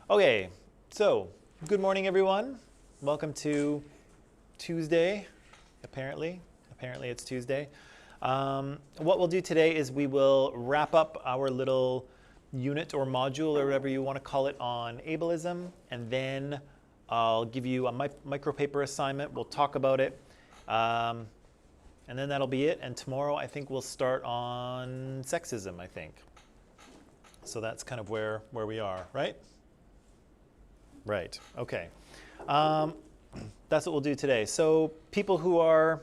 Okay, so good morning, everyone. Welcome to Tuesday, apparently. Apparently it's Tuesday. What we'll do today is we will wrap up our little unit or module or whatever you want to call it on ableism, and then I'll give you a micropaper assignment. We'll talk about it, and then that'll be it. And tomorrow I think we'll start on sexism, I think. So that's kind of where we are, right? Right, okay. That's what we'll do today. So people who are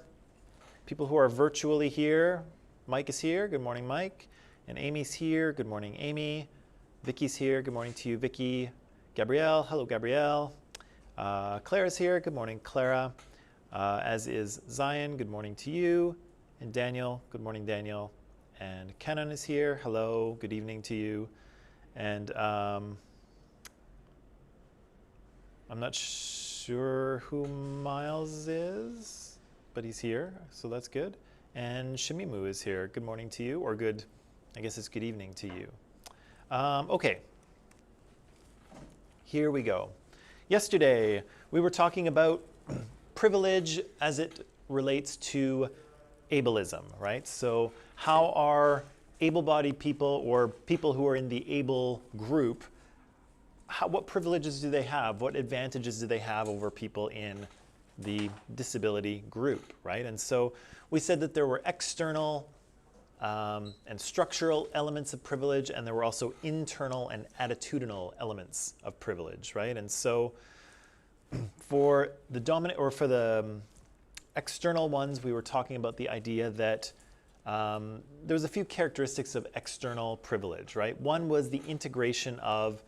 virtually here, Mike is here, good morning, Mike. And Amy's here, good morning, Amy. Vicky's here, good morning to you, Vicky. Gabrielle, hello, Gabrielle. Clara's here, good morning, Clara. As is Zion, good morning to you. And Daniel, good morning, Daniel. And Kenan is here, hello, good evening to you. And I'm not sure who Miles is, but he's here, so that's good. And Shamimu is here. Good morning to you, or good, I guess it's good evening to you. Okay, here we go. Yesterday, we were talking about privilege as it relates to ableism, right? So how are able-bodied people or people who are in the able group, what privileges do they have? What advantages do they have over people in the disability group, right? And so we said that there were external and structural elements of privilege, and there were also internal and attitudinal elements of privilege, right? And so for the dominant, or for the external ones, we were talking about the idea that there's a few characteristics of external privilege, right? One was the integration of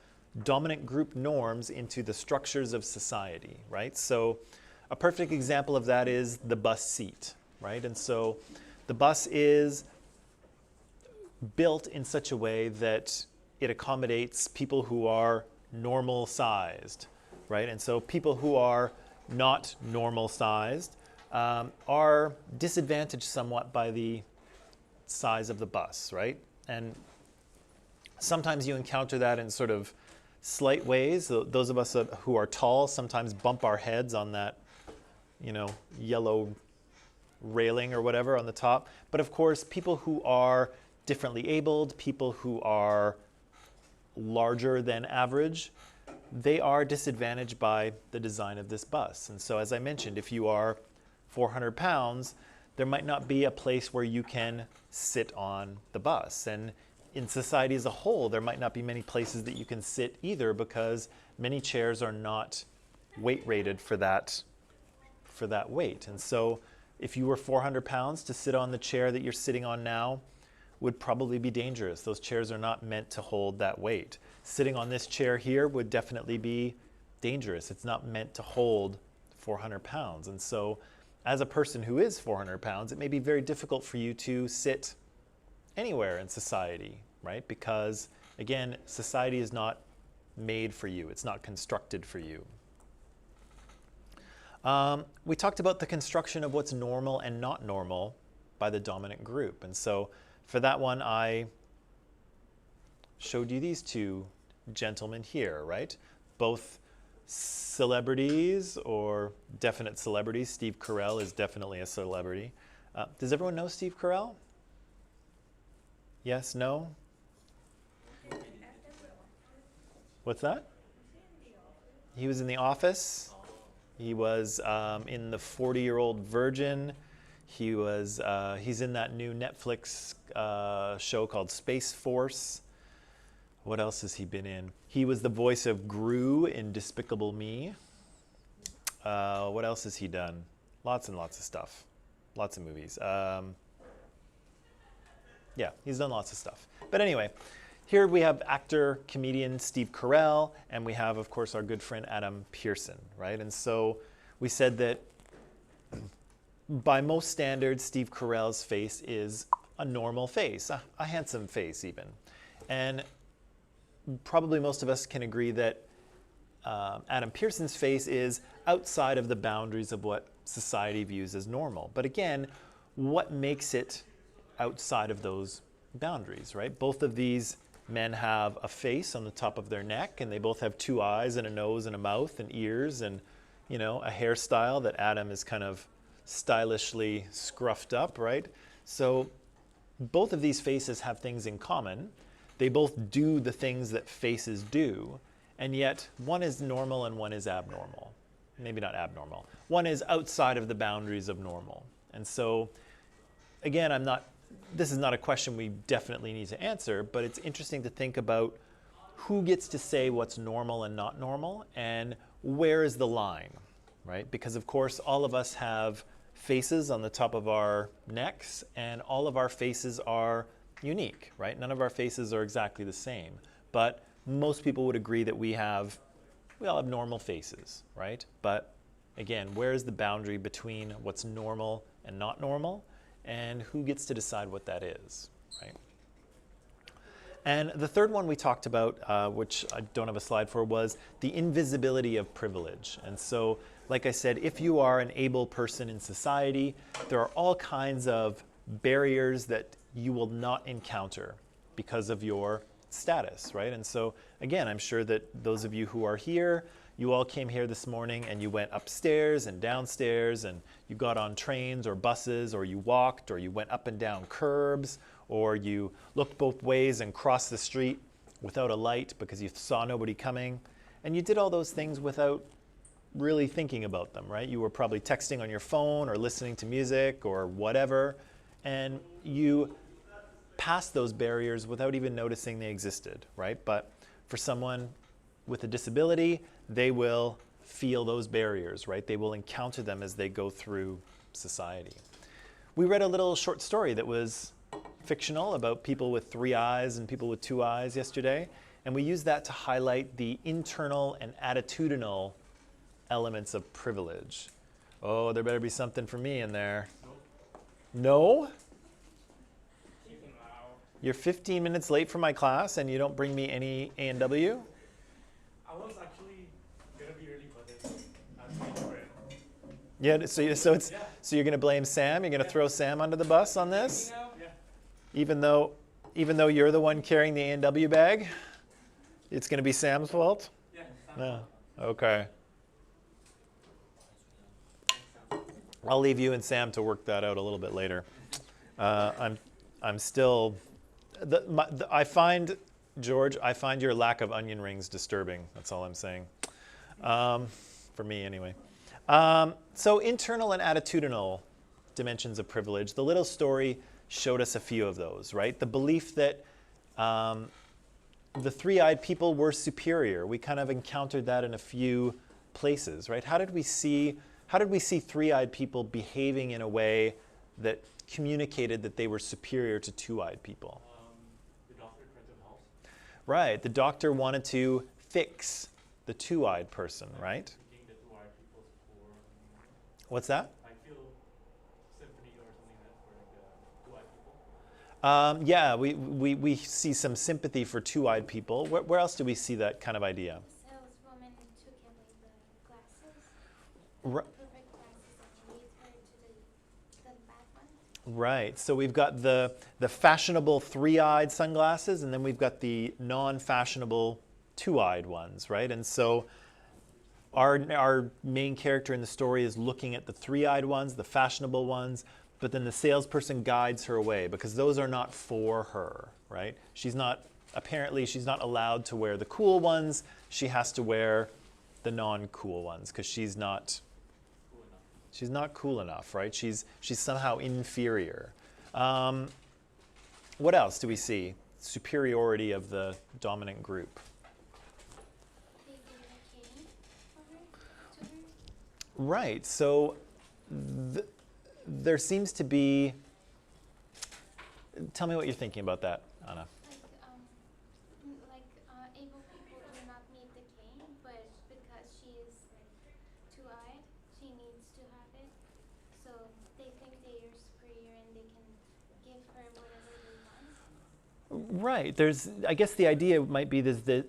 dominant group norms into the structures of society, right? So a perfect example of that is the bus seat, right? And so the bus is built in such a way that it accommodates people who are normal sized, right? And so people who are not normal sized are disadvantaged somewhat by the size of the bus, right? And sometimes you encounter that in sort of slight ways. Those of us who are tall sometimes bump our heads on that, yellow railing or whatever on the top. But of course, people who are differently abled, people who are larger than average, they are disadvantaged by the design of this bus. And so as I mentioned, if you are 400 pounds, there might not be a place where you can sit on the bus. And in society as a whole, there might not be many places that you can sit either, because many chairs are not weight rated for that weight. And so if you were 400 pounds, to sit on the chair that you're sitting on now would probably be dangerous. Those chairs are not meant to hold that weight. Sitting on this chair here would definitely be dangerous. It's not meant to hold 400 pounds. And so as a person who is 400 pounds, it may be very difficult for you to sit anywhere in society, right? Because again, society is not made for you. It's not constructed for you. We talked about the construction of what's normal and not normal by the dominant group. And so for that one, I showed you these two gentlemen here, right? Both celebrities, or definite celebrities. Steve Carell is definitely a celebrity. Does everyone know Steve Carell? Yes, no? What's that? He was in The Office. He was in The 40-Year-Old Virgin. He's in that new Netflix show called Space Force. What else has he been in? He was the voice of Gru in Despicable Me. What else has he done? Lots and lots of stuff. Lots of movies. Yeah, he's done lots of stuff. But anyway, here we have actor, comedian Steve Carell, and we have, of course, our good friend Adam Pearson, right? And so we said that by most standards, Steve Carell's face is a normal face, a handsome face even. And probably most of us can agree that Adam Pearson's face is outside of the boundaries of what society views as normal. But again, what makes it outside of those boundaries, right? Both of these Men have a face on the top of their neck, and they both have two eyes and a nose and a mouth and ears and, you know, a hairstyle that Adam is kind of stylishly scruffed up, right? So both of these faces have things in common. They both do the things that faces do, and yet one is normal and one is abnormal. Maybe not abnormal. One is outside of the boundaries of normal. And so, again, this is not a question we definitely need to answer, but it's interesting to think about who gets to say what's normal and not normal, and where is the line, right? Because of course, all of us have faces on the top of our necks, and all of our faces are unique, right? None of our faces are exactly the same, but most people would agree that we all have normal faces, right? But again, where is the boundary between what's normal and not normal, and who gets to decide what that is, right? And the third one we talked about, which I don't have a slide for, was the invisibility of privilege. And so, like I said, if you are an able person in society, there are all kinds of barriers that you will not encounter because of your status, right? And so, again, I'm sure that those of you who are here, you all came here this morning and you went upstairs and downstairs, and you got on trains or buses, or you walked, or you went up and down curbs, or you looked both ways and crossed the street without a light because you saw nobody coming. And you did all those things without really thinking about them, right? You were probably texting on your phone or listening to music or whatever, and you passed those barriers without even noticing they existed, right? But for someone with a disability, they will feel those barriers, right? They will encounter them as they go through society. We read a little short story that was fictional about people with 3 eyes and people with 2 eyes yesterday, and we used that to highlight the internal and attitudinal elements of privilege. Oh, there better be something for me in there. No? You're 15 minutes late for my class and you don't bring me any A&W? I was actually going to be early, but then I was for it. Yeah, so you're going to blame Sam? You're going to throw Sam under the bus on this? Yeah. Even though you're the one carrying the A&W bag? It's going to be Sam's fault? Yeah. No. Okay. I'll leave you and Sam to work that out a little bit later. I'm still... I find, George, your lack of onion rings disturbing. That's all I'm saying. For me, anyway. So internal and attitudinal dimensions of privilege. The little story showed us a few of those, right? The belief that the 3-eyed people were superior. We kind of encountered that in a few places, right? How did we see 3-eyed people behaving in a way that communicated that they were superior to 2-eyed people? The doctor tried to help. Right. The doctor wanted to fix the 2-eyed person, right? Thinking the 2-eyed people's poor. What's that? I feel sympathy or something like that for the 2-eyed people. Yeah, we see some sympathy for 2-eyed people. Where else do we see that kind of idea? The saleswoman took away the glasses, Right. perfect glasses, and gave her to the bad one. Right. So we've got the fashionable 3-eyed sunglasses, and then we've got the non-fashionable 2-eyed ones, right? And so our main character in the story is looking at the 3-eyed ones, the fashionable ones, but then the salesperson guides her away because those are not for her, right? Apparently she's not allowed to wear the cool ones. She has to wear the non-cool ones because she's not cool enough, right? She's somehow inferior. What else do we see? Superiority of the dominant group. They gave a cane to her. Right. So there seems to be. Tell me what you're thinking about that, Anna. Able people do not need the cane, but because she is 2-eyed, she needs to have it. So they think they are superior and they can give her whatever they want. Right. I guess the idea might be this, that,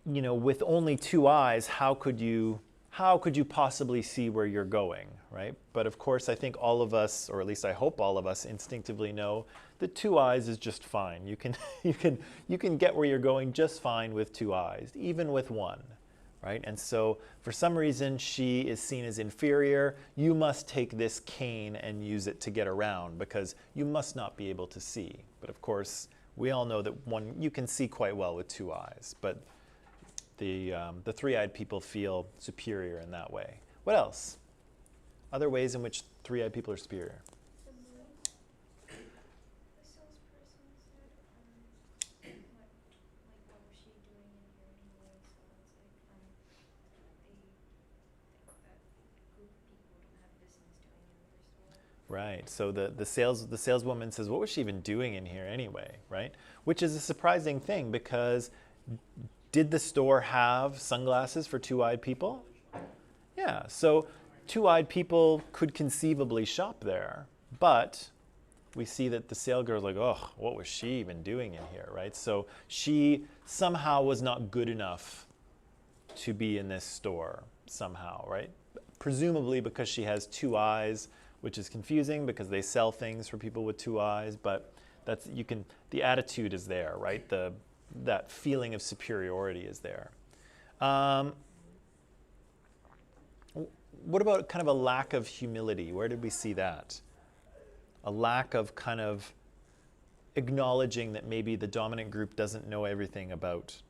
with only 2 eyes, how could you how could you possibly see where you're going, right? But of course, I think all of us, or at least I hope all of us, instinctively know that 2 eyes is just fine. You can, you can get where you're going just fine with 2 eyes, even with 1, right? And so for some reason, she is seen as inferior. You must take this cane and use it to get around because you must not be able to see. But of course, we all know that you can see quite well with 2 eyes, but the 3-eyed people feel superior in that way. What else? Other ways in which 3-eyed people are superior? The moon. The salesperson said, what was she doing in here anyway? So it's like, they think that group of people don't have business doing in their store. Right. So the saleswoman says, "What was she even doing in here anyway?" Right? Which is a surprising thing because did the store have sunglasses for 2-eyed people? Yeah. So 2-eyed people could conceivably shop there, but we see that the sale girl's like, "Oh, what was she even doing in here?" Right? So she somehow was not good enough to be in this store somehow, right? Presumably because she has 2 eyes, which is confusing because they sell things for people with 2 eyes, but the attitude is there, right? That feeling of superiority is there. What about kind of a lack of humility? Where did we see that? A lack of kind of acknowledging that maybe the dominant group doesn't know everything about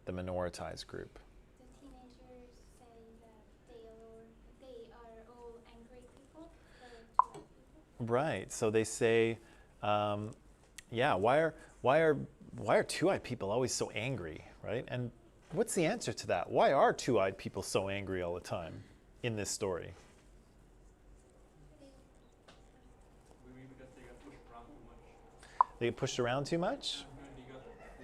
the minoritized group. The teenagers say that they are all angry people, but 2-eyed people. Right. So they say, yeah, why are 2-eyed people always so angry, right? And what's the answer to that? Why are 2-eyed people so angry all the time in this story? Maybe because they got pushed around too much. They get pushed around too much? They got pushed around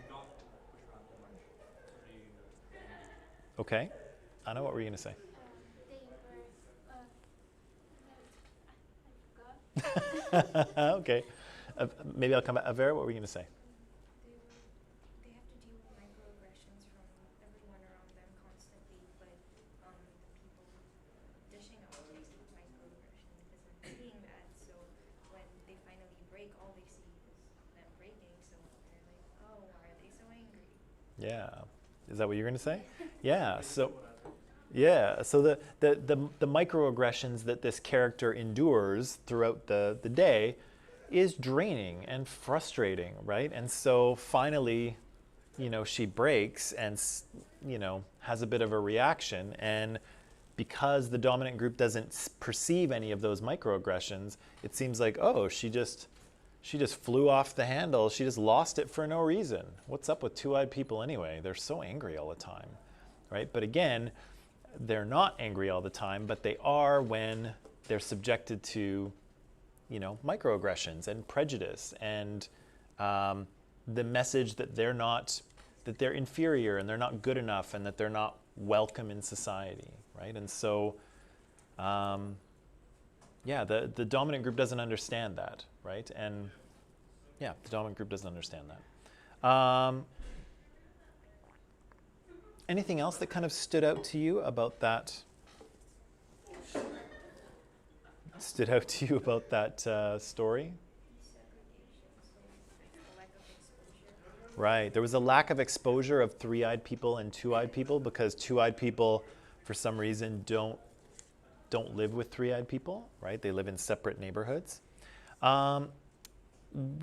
too much. Okay. Anna, what were you going to say? They were, I forgot. Okay. Maybe I'll come back. Avera, what were you going to say? They have to deal with microaggressions from everyone around them constantly, but the people dishing out these microaggressions isn't seeing that. So when they finally break, all they see is them breaking. So they're like, "Oh, why are they so angry?" Yeah. Is that what you're going to say? Yeah. So the microaggressions that this character endures throughout the day is draining and frustrating, right? And so finally, she breaks and, has a bit of a reaction. And because the dominant group doesn't perceive any of those microaggressions, it seems like, oh, she just flew off the handle. She just lost it for no reason. What's up with 2-eyed people anyway? They're so angry all the time, right? But again, they're not angry all the time, but they are when they're subjected to microaggressions and prejudice and the message that they're inferior and they're not good enough and that they're not welcome in society, right? And so, the dominant group doesn't understand that, right? And the dominant group doesn't understand that. Anything else that kind of stood out to you about that? Story? Right. There was a lack of exposure of 3-eyed people and 2-eyed people because 2-eyed people, for some reason, don't live with 3-eyed people, right? They live in separate neighborhoods. One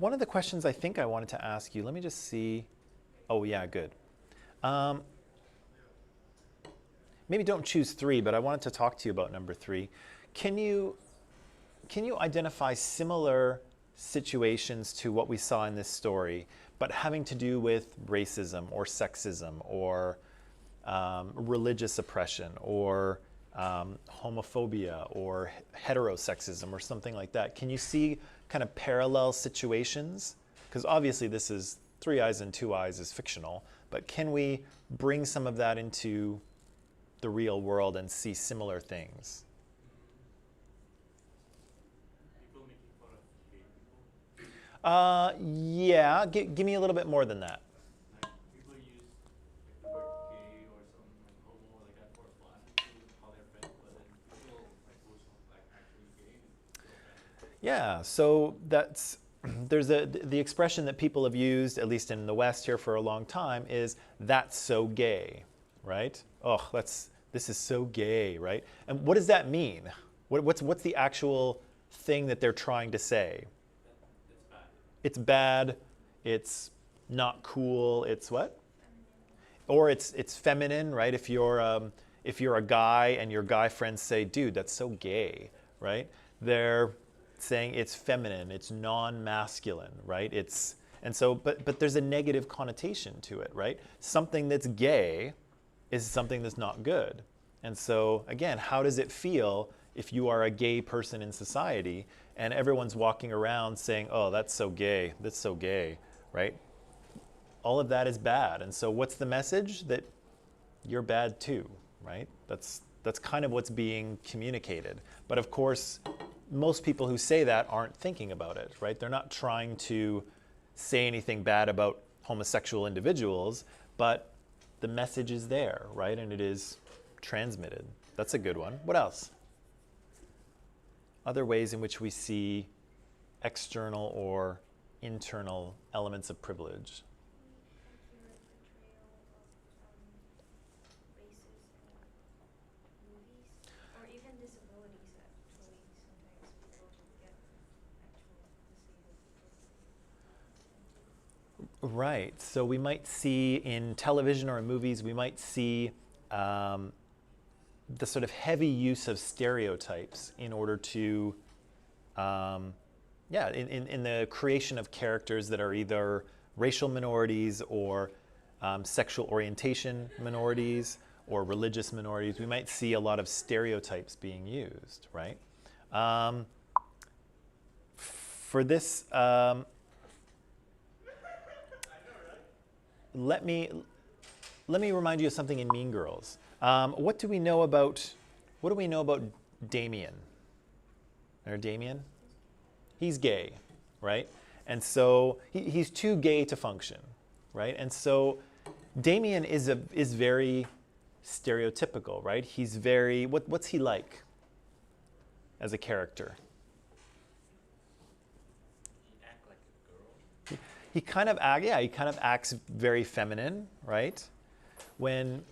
of the questions I think I wanted to ask you, let me just see. Oh, yeah, good. Maybe don't choose 3, but I wanted to talk to you about number 3. Can you identify similar situations to what we saw in this story, but having to do with racism or sexism or religious oppression or homophobia or heterosexism or something like that? Can you see kind of parallel situations? Because obviously this is 3 eyes and 2 eyes is fictional, but can we bring some of that into the real world and see similar things? People making fun of gay people. Yeah, give me a little bit more than that. Like people use like the word gay or something like homo like that for a flash to how they're Yeah, so that's there's the expression that people have used, at least in the West here for a long time, is "that's so gay," right? Oh, this is so gay, right? And what does that mean? What's the actual thing that they're trying to say? It's bad. It's not cool. It's what? Or it's feminine, right? If you're a guy and your guy friends say, "Dude, that's so gay," right? They're saying it's feminine, it's non-masculine, right? But there's a negative connotation to it, right? Something that's gay is something that's not good. And so again, how does it feel if you are a gay person in society and everyone's walking around saying, "Oh, that's so gay, right? All of that is bad. And so what's the message? That you're bad too, right? That's kind of what's being communicated. But of course, most people who say that aren't thinking about it, right? They're not trying to say anything bad about homosexual individuals, but the message is there, right? And it is transmitted. That's a good one. What else? Other ways in which we see external or internal elements of privilege. Accurate portrayal of races in movies, or even disabilities. Actually, sometimes people get actual disabled people. Right. So we might see in television or in movies, we might see the sort of heavy use of stereotypes in order to, in the creation of characters that are either racial minorities or sexual orientation minorities or religious minorities. We might see a lot of stereotypes being used, right? For this, let me remind you of something in Mean Girls. What do we know about Damien? Or Damien? He's gay, right? And so he's too gay to function, right? And so Damien is very stereotypical, right? He's very what's he like as a character? Act like a girl. He kind of acts very feminine, right? When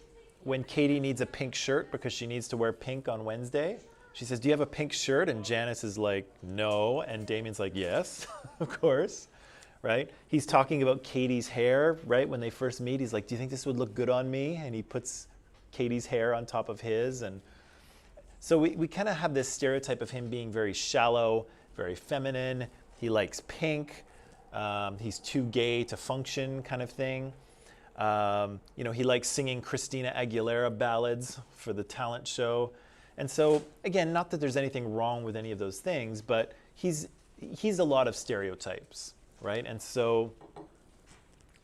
Katie needs a pink shirt because she needs to wear pink on Wednesday, she says, "Do you have a pink shirt?" And Janice is like, "No." And Damien's like, "Yes, of course." Right? He's talking about Katie's hair, right? When they first meet, he's like, "Do you think this would look good on me?" And he puts Katie's hair on top of his. And so we kind of have this stereotype of him being very shallow, very feminine. He likes pink. He's too gay to function, kind of thing. He likes singing Christina Aguilera ballads for the talent show. And so, again, not that there's anything wrong with any of those things, but he's a lot of stereotypes, right? And so,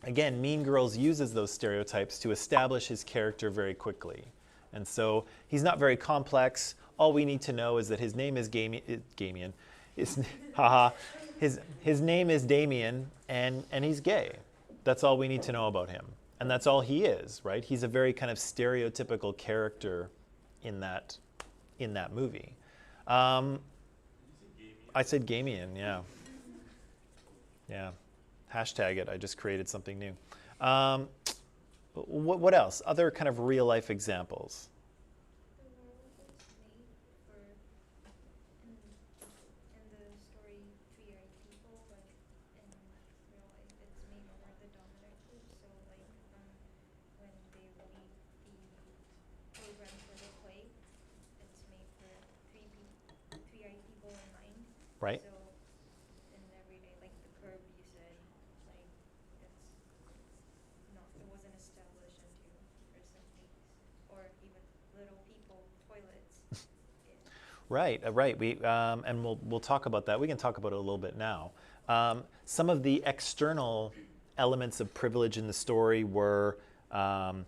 again, Mean Girls uses those stereotypes to establish his character very quickly. And so he's not very complex. All we need to know is that his name is Damien. His name is Damien, and he's gay. That's all we need to know about him. And that's all he is, right? He's a very kind of stereotypical character in that movie. I said Gamian, yeah. Yeah. Hashtag it. I just created something new. What else? Other kind of real life examples. The world is made for, in the story, 3-eyed people, like in real life, it's made for the dominant group. So like when they read the program for the play, it's made for 3-eyed people in mind. Right. So in everyday, like the curb you said, like it wasn't established into person things, or even little people toilets. Right. And we'll talk about that. We can talk about it a little bit now. Some of the external elements of privilege in the story were the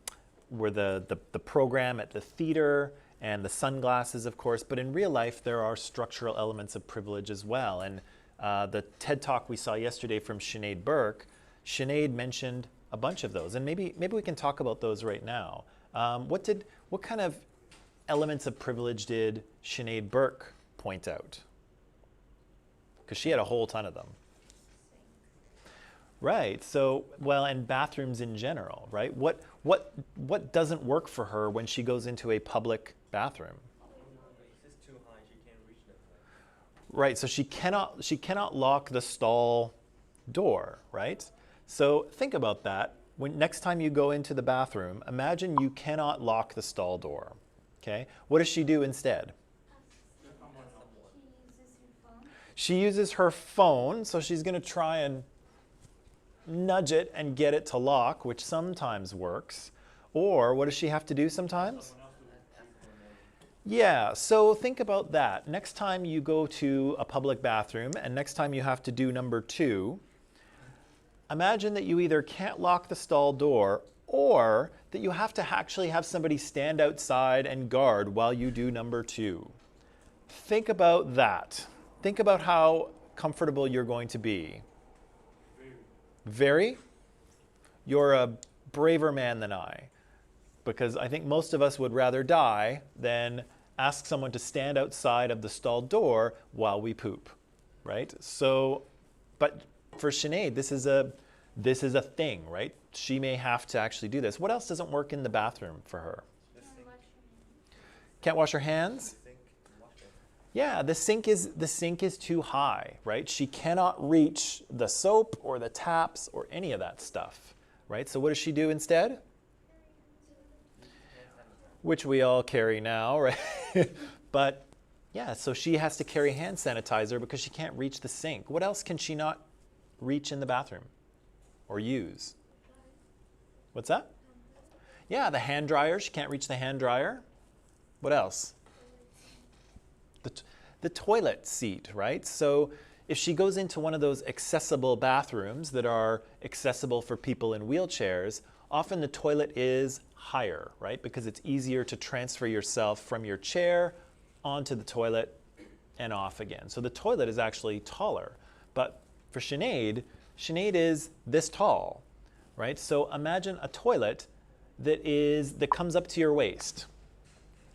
program at the theater and the sunglasses, of course. But in real life, there are structural elements of privilege as well. And the TED Talk we saw yesterday from Sinead Burke, Sinead mentioned a bunch of those. And maybe we can talk about those right now. What kind of elements of privilege did Sinead Burke point out? because she had a whole ton of them. Right. So, well, and bathrooms in general, right? What doesn't work for her when she goes into a public bathroom? It's too high. She can't reach that height. Right. So she cannot lock the stall door, right? So think about that. When next time you go into the bathroom, imagine you cannot lock the stall door. Okay? What does she do instead? She uses her phone. She uses her phone, so she's going to try and nudge it and get it to lock, which sometimes works. Or what does she have to do sometimes? Yeah, so think about that. Next time you go to a public bathroom and next time you have to do number 2, imagine that you either can't lock the stall door or that you have to actually have somebody stand outside and guard while you do number 2. Think about that. Think about how comfortable you're going to be. Very? You're a braver man than I, because I think most of us would rather die than ask someone to stand outside of the stall door while we poop, right? So, but for Sinead, this is a thing, right? She may have to actually do this. What else doesn't work in the bathroom for her? Can't wash her hands? Yeah, the sink is too high, right? She cannot reach the soap or the taps or any of that stuff, right? So what does she do instead? Which we all carry now, right? But yeah, so she has to carry hand sanitizer because she can't reach the sink. What else can she not reach in the bathroom or use? What's that? Yeah, the hand dryer. She can't reach the hand dryer. What else? The toilet seat, right? So if she goes into one of those accessible bathrooms that are accessible for people in wheelchairs, often the toilet is higher, right? Because it's easier to transfer yourself from your chair onto the toilet and off again. So the toilet is actually taller. But for Sinead is this tall, right? So imagine a toilet that comes up to your waist.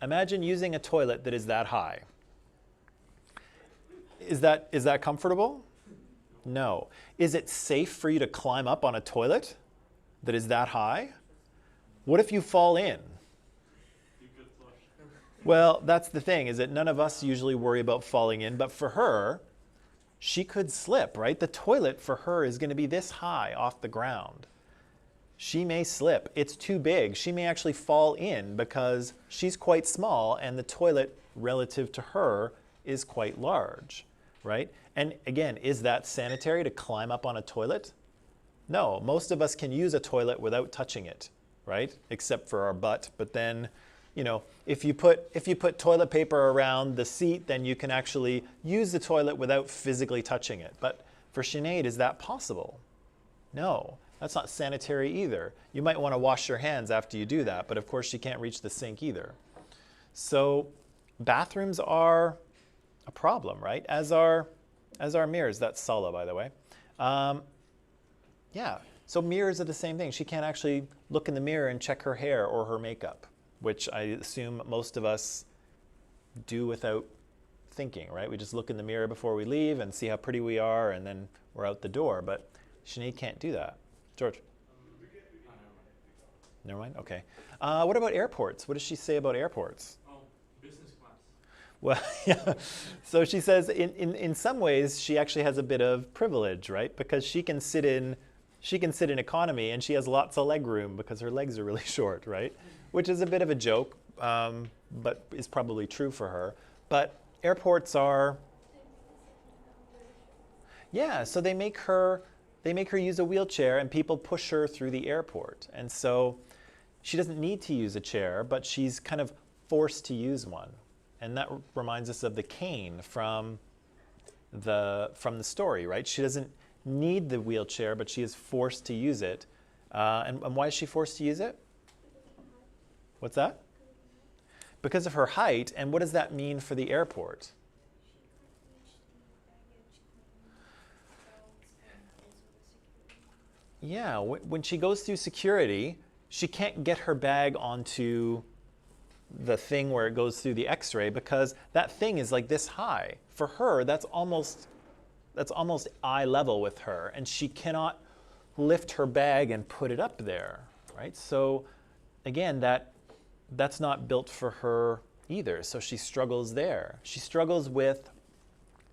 Imagine using a toilet that is that high. Is that comfortable? No. Is it safe for you to climb up on a toilet that is that high? What if you fall in? Well, that's the thing, is that none of us usually worry about falling in, but for her, she could slip, right? The toilet for her is going to be this high off the ground. She may slip. It's too big. She may actually fall in because she's quite small and the toilet relative to her is quite large, right? And again, is that sanitary to climb up on a toilet? No, most of us can use a toilet without touching it, right? Except for our butt. But then, you know, if you put toilet paper around the seat, then you can actually use the toilet without physically touching it. But for Sinead, is that possible? No, that's not sanitary either. You might want to wash your hands after you do that, but of course she can't reach the sink either. So bathrooms are a problem, right? As are mirrors. That's Sala, by the way. Yeah, so mirrors are the same thing. She can't actually look in the mirror and check her hair or her makeup, which I assume most of us do without thinking, right? We just look in the mirror before we leave and see how pretty we are, and then we're out the door. But Sinead can't do that. George? Never mind? Okay. What about airports? What does she say about airports? Business class. Well, yeah. So she says in some ways she actually has a bit of privilege, right? Because she can sit in economy and she has lots of leg room because her legs are really short, right? Which is a bit of a joke, but is probably true for her. But airports are, yeah. So they make her use a wheelchair and people push her through the airport, and so she doesn't need to use a chair, but she's kind of forced to use one. And that reminds us of the cane from the story, right? She doesn't need the wheelchair, but she is forced to use it. And why is she forced to use it? What's that? Because of her height. And what does that mean for the airport? Yeah, when she goes through security, she can't get her bag onto the thing where it goes through the x-ray because that thing is like this high. For her, that's almost that's almost eye level with her, and she cannot lift her bag and put it up there, right? So again, that's not built for her either. So she struggles there. She struggles with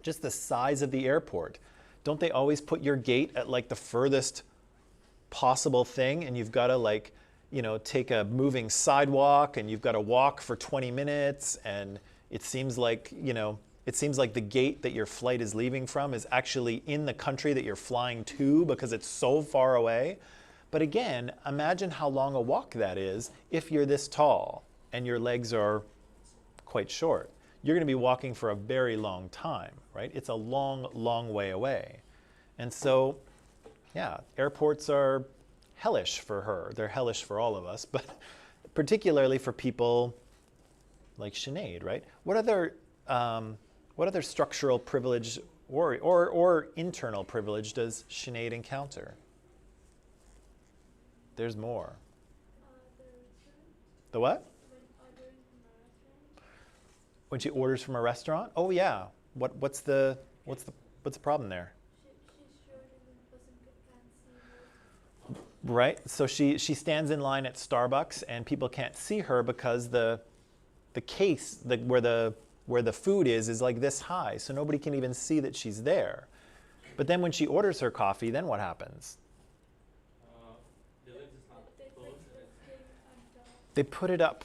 just the size of the airport. Don't they always put your gate at like the furthest possible thing, and you've got to like, you know, take a moving sidewalk, and you've got to walk for 20 minutes, and it seems like, you know, it seems like the gate that your flight is leaving from is actually in the country that you're flying to because it's so far away. But again, imagine how long a walk that is if you're this tall and your legs are quite short. You're going to be walking for a very long time, right? It's a long, long way away. And so, yeah, airports are hellish for her. They're hellish for all of us, but particularly for people like Sinead, right? What other structural privilege or internal privilege does Sinead encounter? There's more. The what? When she orders from a restaurant? Oh yeah. What's the problem there? Right. So she stands in line at Starbucks and people can't see her because the case where the food is like this high, so nobody can even see that she's there. But then when she orders her coffee, then what happens? They put it up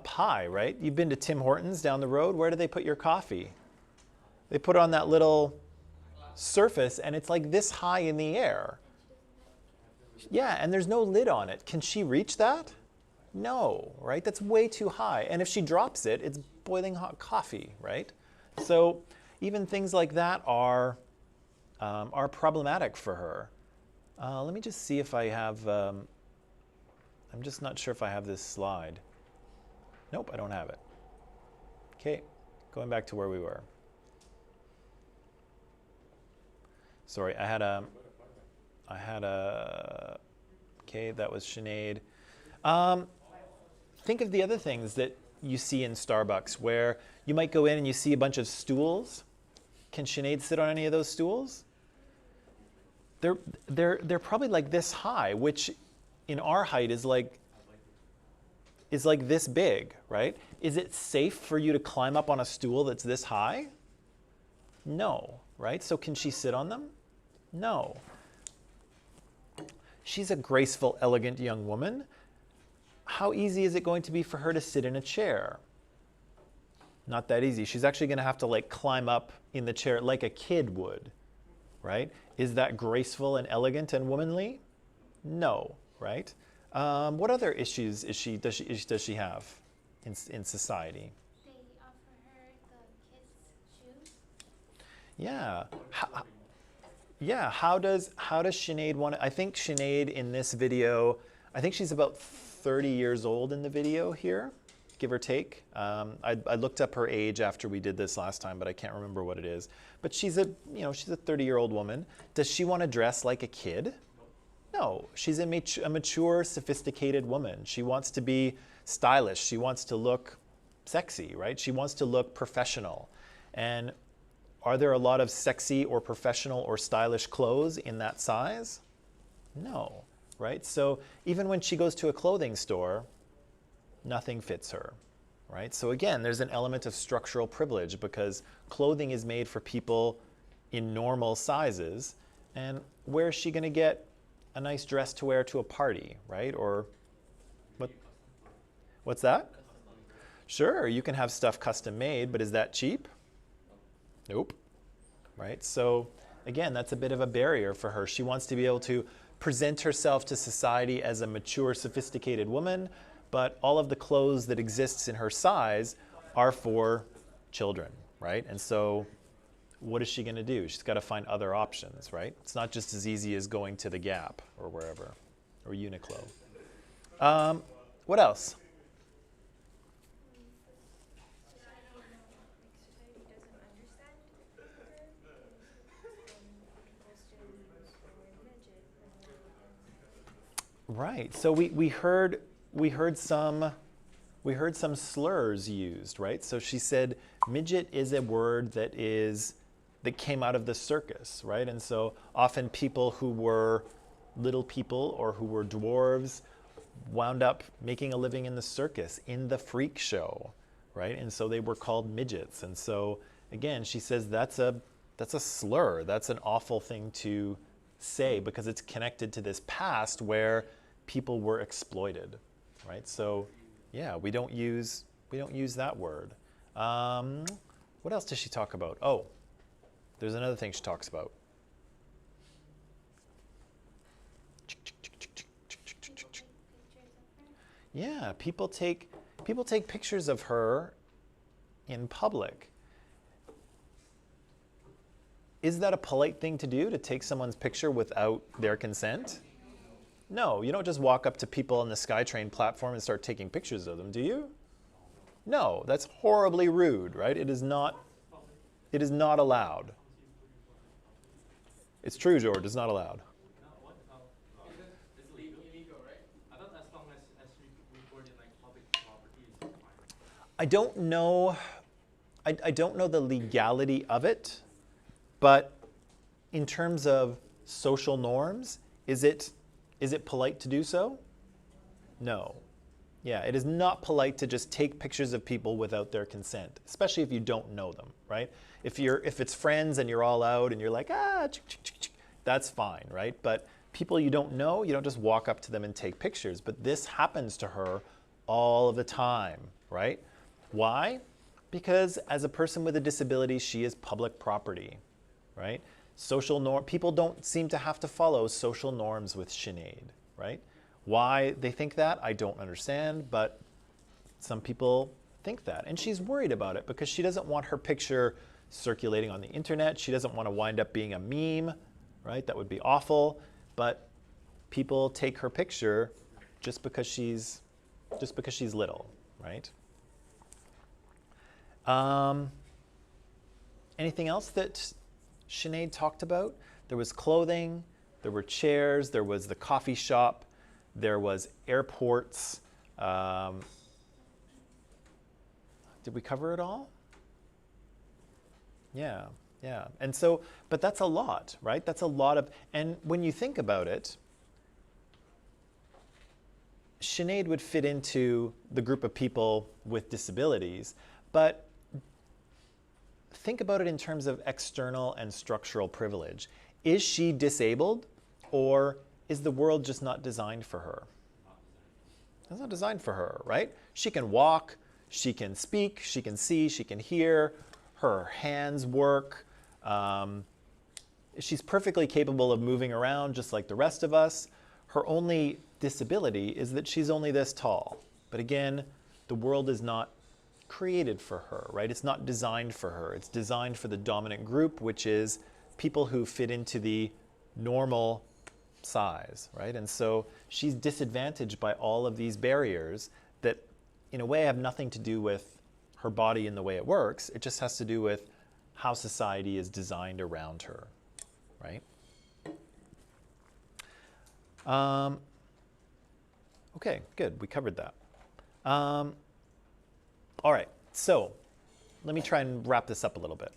high, right? You've been to Tim Hortons down the road. Where do they put your coffee? They put it on that little surface, and it's like this high in the air. Yeah, and there's no lid on it. Can she reach that? No, right? That's way too high. And if she drops it, it's boiling hot coffee, right? So even things like that are problematic for her. Let me just see if I have, I'm just not sure if I have this slide. Nope, I don't have it. Okay, going back to where we were. Sorry, I had a, okay, that was Sinead. Think of the other things that you see in Starbucks where you might go in and you see a bunch of stools. Can Sinead sit on any of those stools? They're probably like this high, which in our height is like this big, right? Is it safe for you to climb up on a stool that's this high? No, right? So can she sit on them? No. She's a graceful, elegant young woman. How easy is it going to be for her to sit in a chair? Not that easy. She's actually going to have to like climb up in the chair like a kid would, right? Is that graceful and elegant and womanly? No, right? What other issues does she have in society? They offer her the kids' shoes. Yeah. Yeah. How does Sinead want to? I think Sinead in this video, I think she's about 30 years old in the video here, give or take. I looked up her age after we did this last time, but I can't remember what it is. But she's a 30-year-old woman. Does she want to dress like a kid? No, she's a mature, sophisticated woman. She wants to be stylish. She wants to look sexy, right? She wants to look professional. And are there a lot of sexy or professional or stylish clothes in that size? No, right? So even when she goes to a clothing store, nothing fits her, right? So again, there's an element of structural privilege because clothing is made for people in normal sizes. And where is she going to get a nice dress to wear to a party, right? Or what's that? Sure, you can have stuff custom made, but is that cheap? Nope, right? So again, that's a bit of a barrier for her. She wants to be able to present herself to society as a mature, sophisticated woman, but all of the clothes that exists in her size are for children, right? And so what is she going to do? She's got to find other options, right? It's not just as easy as going to the Gap or wherever, or Uniqlo. What else? Right. So we heard some slurs used, right? So she said midget is a word that is that came out of the circus, right? And so often people who were little people or who were dwarves wound up making a living in the circus, in the freak show, right? And so they were called midgets. And so again, she says that's a slur. That's an awful thing to say because it's connected to this past where people were exploited, right? So yeah, we don't use that word. What else does she talk about? Oh, there's another thing she talks about. Yeah, people take pictures of her in public. Is that a polite thing to do, to take someone's picture without their consent? No, you don't just walk up to people on the SkyTrain platform and start taking pictures of them, do you? No, that's horribly rude, right? It is not allowed. It's true, George, it's not allowed. No, what? It's illegal, right? I thought as long as we record in like public property is fine. I don't know. I don't know the legality of it, but in terms of social norms, is it polite to do so? No. Yeah, it is not polite to just take pictures of people without their consent, especially if you don't know them, right? If it's friends and you're all out and you're like, that's fine, right? But people you don't know, you don't just walk up to them and take pictures. But this happens to her all of the time, right? Why? Because as a person with a disability, she is public property, right? People don't seem to have to follow social norms with Sinead, right? Why they think that, I don't understand, but some people think that. And she's worried about it because she doesn't want her picture circulating on the internet. She doesn't want to wind up being a meme, right? That would be awful. But people take her picture just because she's little, right? Anything else that Sinead talked about? There was clothing, there were chairs, there was the coffee shop, there was airports. Did we cover it all? Yeah. And so, but that's a lot, right? That's a lot of, and when you think about it, Sinead would fit into the group of people with disabilities, but think about it in terms of external and structural privilege. Is she disabled, or is the world just not designed for her? It's not designed for her, right? She can walk, she can speak, she can see, she can hear, her hands work. She's perfectly capable of moving around just like the rest of us. Her only disability is that she's only this tall. But again, the world is not created for her, right? It's not designed for her. It's designed for the dominant group, which is people who fit into the normal size, right? And so she's disadvantaged by all of these barriers that in a way have nothing to do with her body and the way it works. It just has to do with how society is designed around her, right? Okay, good, we covered that. All right, so let me try and wrap this up a little bit.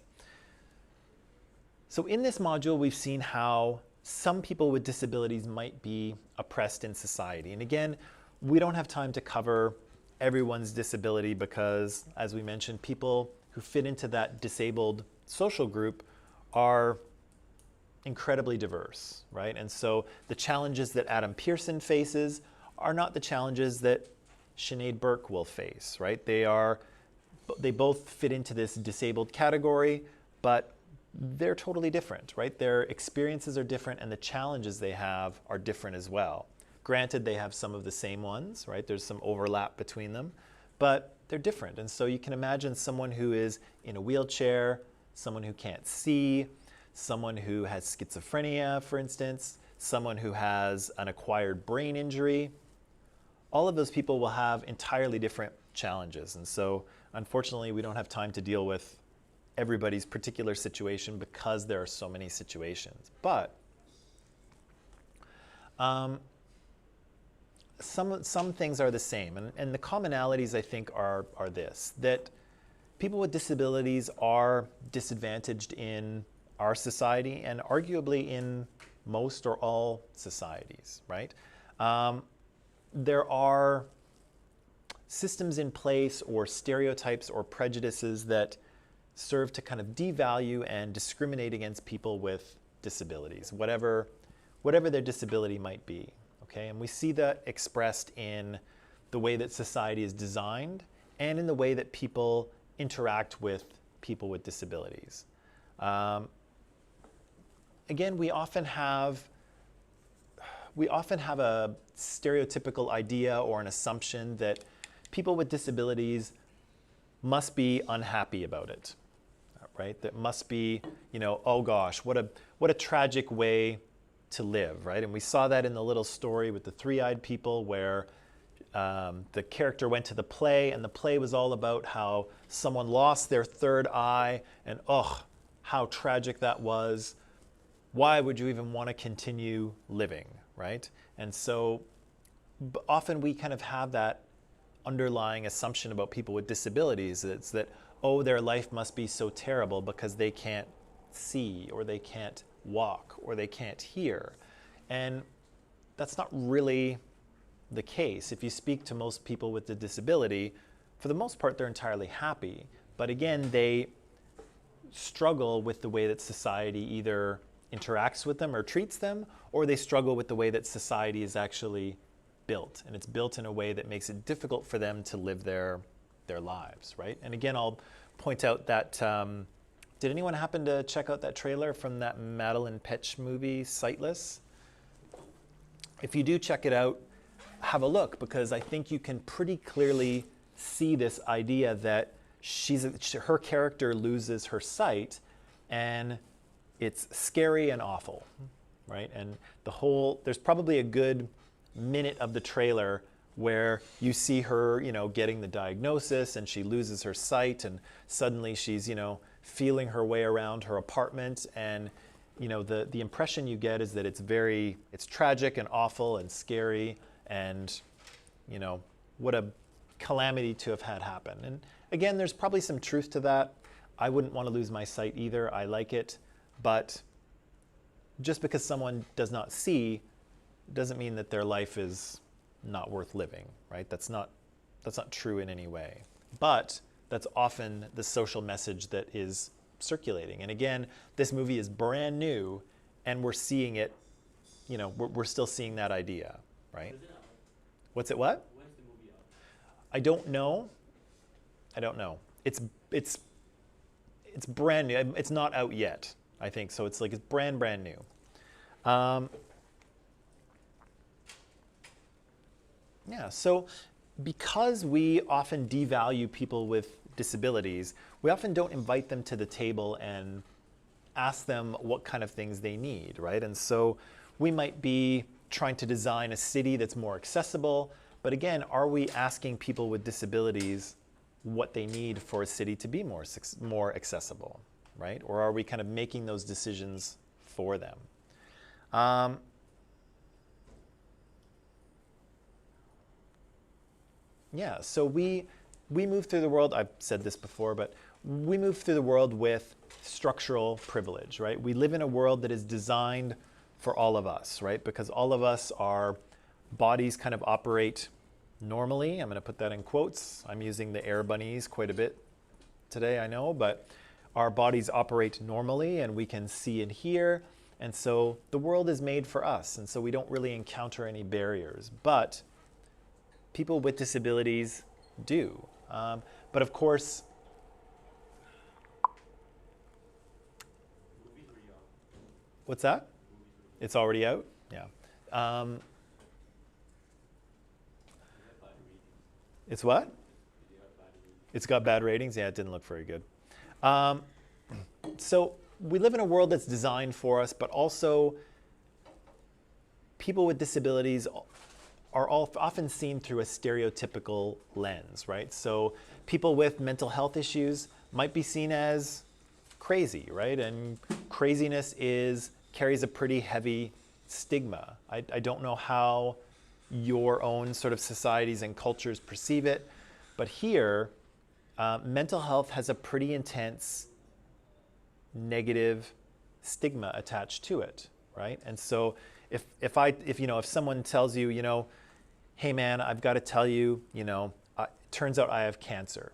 So in this module, we've seen how some people with disabilities might be oppressed in society. And again, we don't have time to cover everyone's disability because, as we mentioned, people who fit into that disabled social group are incredibly diverse, right? And so the challenges that Adam Pearson faces are not the challenges that Sinead Burke will face, right? They both fit into this disabled category, but they're totally different, right? Their experiences are different and the challenges they have are different as well. Granted, they have some of the same ones, right? There's some overlap between them, but they're different. And so you can imagine someone who is in a wheelchair, someone who can't see, someone who has schizophrenia, for instance, someone who has an acquired brain injury. All of those people will have entirely different challenges. And so, unfortunately, we don't have time to deal with everybody's particular situation because there are so many situations. But some things are the same. And the commonalities, I think, are this, that people with disabilities are disadvantaged in our society and arguably in most or all societies, right? There are systems in place or stereotypes or prejudices that serve to kind of devalue and discriminate against people with disabilities, whatever their disability might be, okay? And we see that expressed in the way that society is designed and in the way that people interact with people with disabilities. Again, we often have a stereotypical idea or an assumption that people with disabilities must be unhappy about it, right? That must be, you know, oh gosh, what a tragic way to live, right? And we saw that in the little story with the three-eyed people where the character went to the play, and the play was all about how someone lost their third eye, and oh, how tragic that was. Why would you even want to continue living, right? And so often we kind of have that underlying assumption about people with disabilities. It's that, oh, their life must be so terrible because they can't see, or they can't walk, or they can't hear. And that's not really the case. If you speak to most people with a disability, for the most part, they're entirely happy. But again, they struggle with the way that society either interacts with them or treats them, or they struggle with the way that society is actually built. And it's built in a way that makes it difficult for them to live their lives, right? And again, I'll point out that, did anyone happen to check out that trailer from that Madeline Petch movie, Sightless? If you do check it out, have a look, because I think you can pretty clearly see this idea that her character loses her sight, and it's scary and awful, right? And there's probably a good minute of the trailer where you see her, you know, getting the diagnosis, and she loses her sight, and suddenly she's, you know, feeling her way around her apartment, and you know, the impression you get is that it's tragic and awful and scary, and you know, what a calamity to have had happen. And again, there's probably some truth to that. I wouldn't want to lose my sight either. I like it, but just because someone does not see doesn't mean that their life is not worth living, right? That's not true in any way. But that's often the social message that is circulating. And again, this movie is brand new, and we're seeing it, you know, we're still seeing that idea, right? Is it out? What's it what? When's the movie out? I don't know. It's brand new. It's not out yet, I think. So it's brand new. Yeah, so because we often devalue people with disabilities, we often don't invite them to the table and ask them what kind of things they need, right? And so we might be trying to design a city that's more accessible, but again, are we asking people with disabilities what they need for a city to be more accessible, right? Or are we kind of making those decisions for them? Yeah, so we move through the world, I've said this before, but we move through the world with structural privilege, right? We live in a world that is designed for all of us, right? Because all of us, our bodies kind of operate normally. I'm going to put that in quotes. I'm using the air bunnies quite a bit today, I know, but our bodies operate normally, and we can see and hear. And so the world is made for us, and so we don't really encounter any barriers. But people with disabilities do. But of course, what's that? It's already out? Yeah. It's what? It's got bad ratings? Yeah, it didn't look very good. So we live in a world that's designed for us, but also people with disabilities are often seen through a stereotypical lens, right? So people with mental health issues might be seen as crazy, right? And craziness carries a pretty heavy stigma. I don't know how your own sort of societies and cultures perceive it, but here, mental health has a pretty intense negative stigma attached to it, right? And so if someone tells you, hey man, I've got to tell you, turns out I have cancer.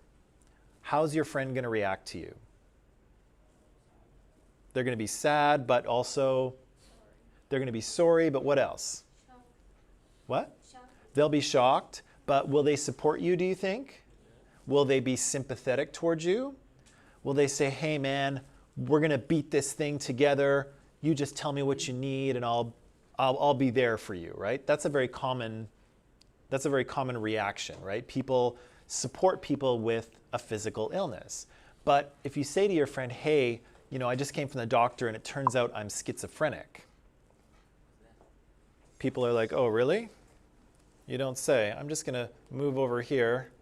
How's your friend going to react to you? They're going to be sad, but also they're going to be sorry, but what else? Shock. What? Shock. They'll be shocked, but will they support you, do you think? Will they be sympathetic towards you? Will they say, hey man, we're going to beat this thing together. You just tell me what you need and I'll be there for you, right? That's a very common reaction, right? People support people with a physical illness. But if you say to your friend, hey, I just came from the doctor and it turns out I'm schizophrenic. People are like, oh, really? You don't say. I'm just going to move over here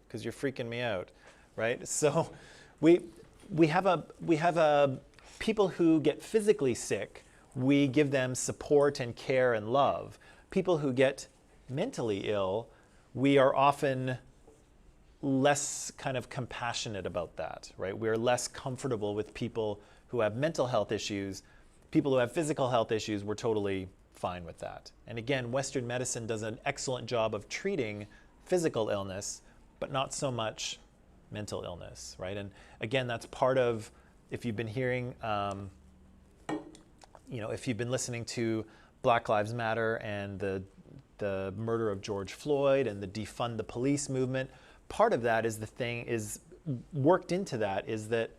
because you're freaking me out, right? So we have people who get physically sick, we give them support and care and love. People who get mentally ill, we are often less kind of compassionate about that, right? We're less comfortable with people who have mental health issues. People who have physical health issues, we're totally fine with that. And again, Western medicine does an excellent job of treating physical illness, but not so much mental illness, right? And again, that's part of, if you've been hearing, if you've been listening to Black Lives Matter and the murder of George Floyd and the defund the police movement, part of that is worked into that is that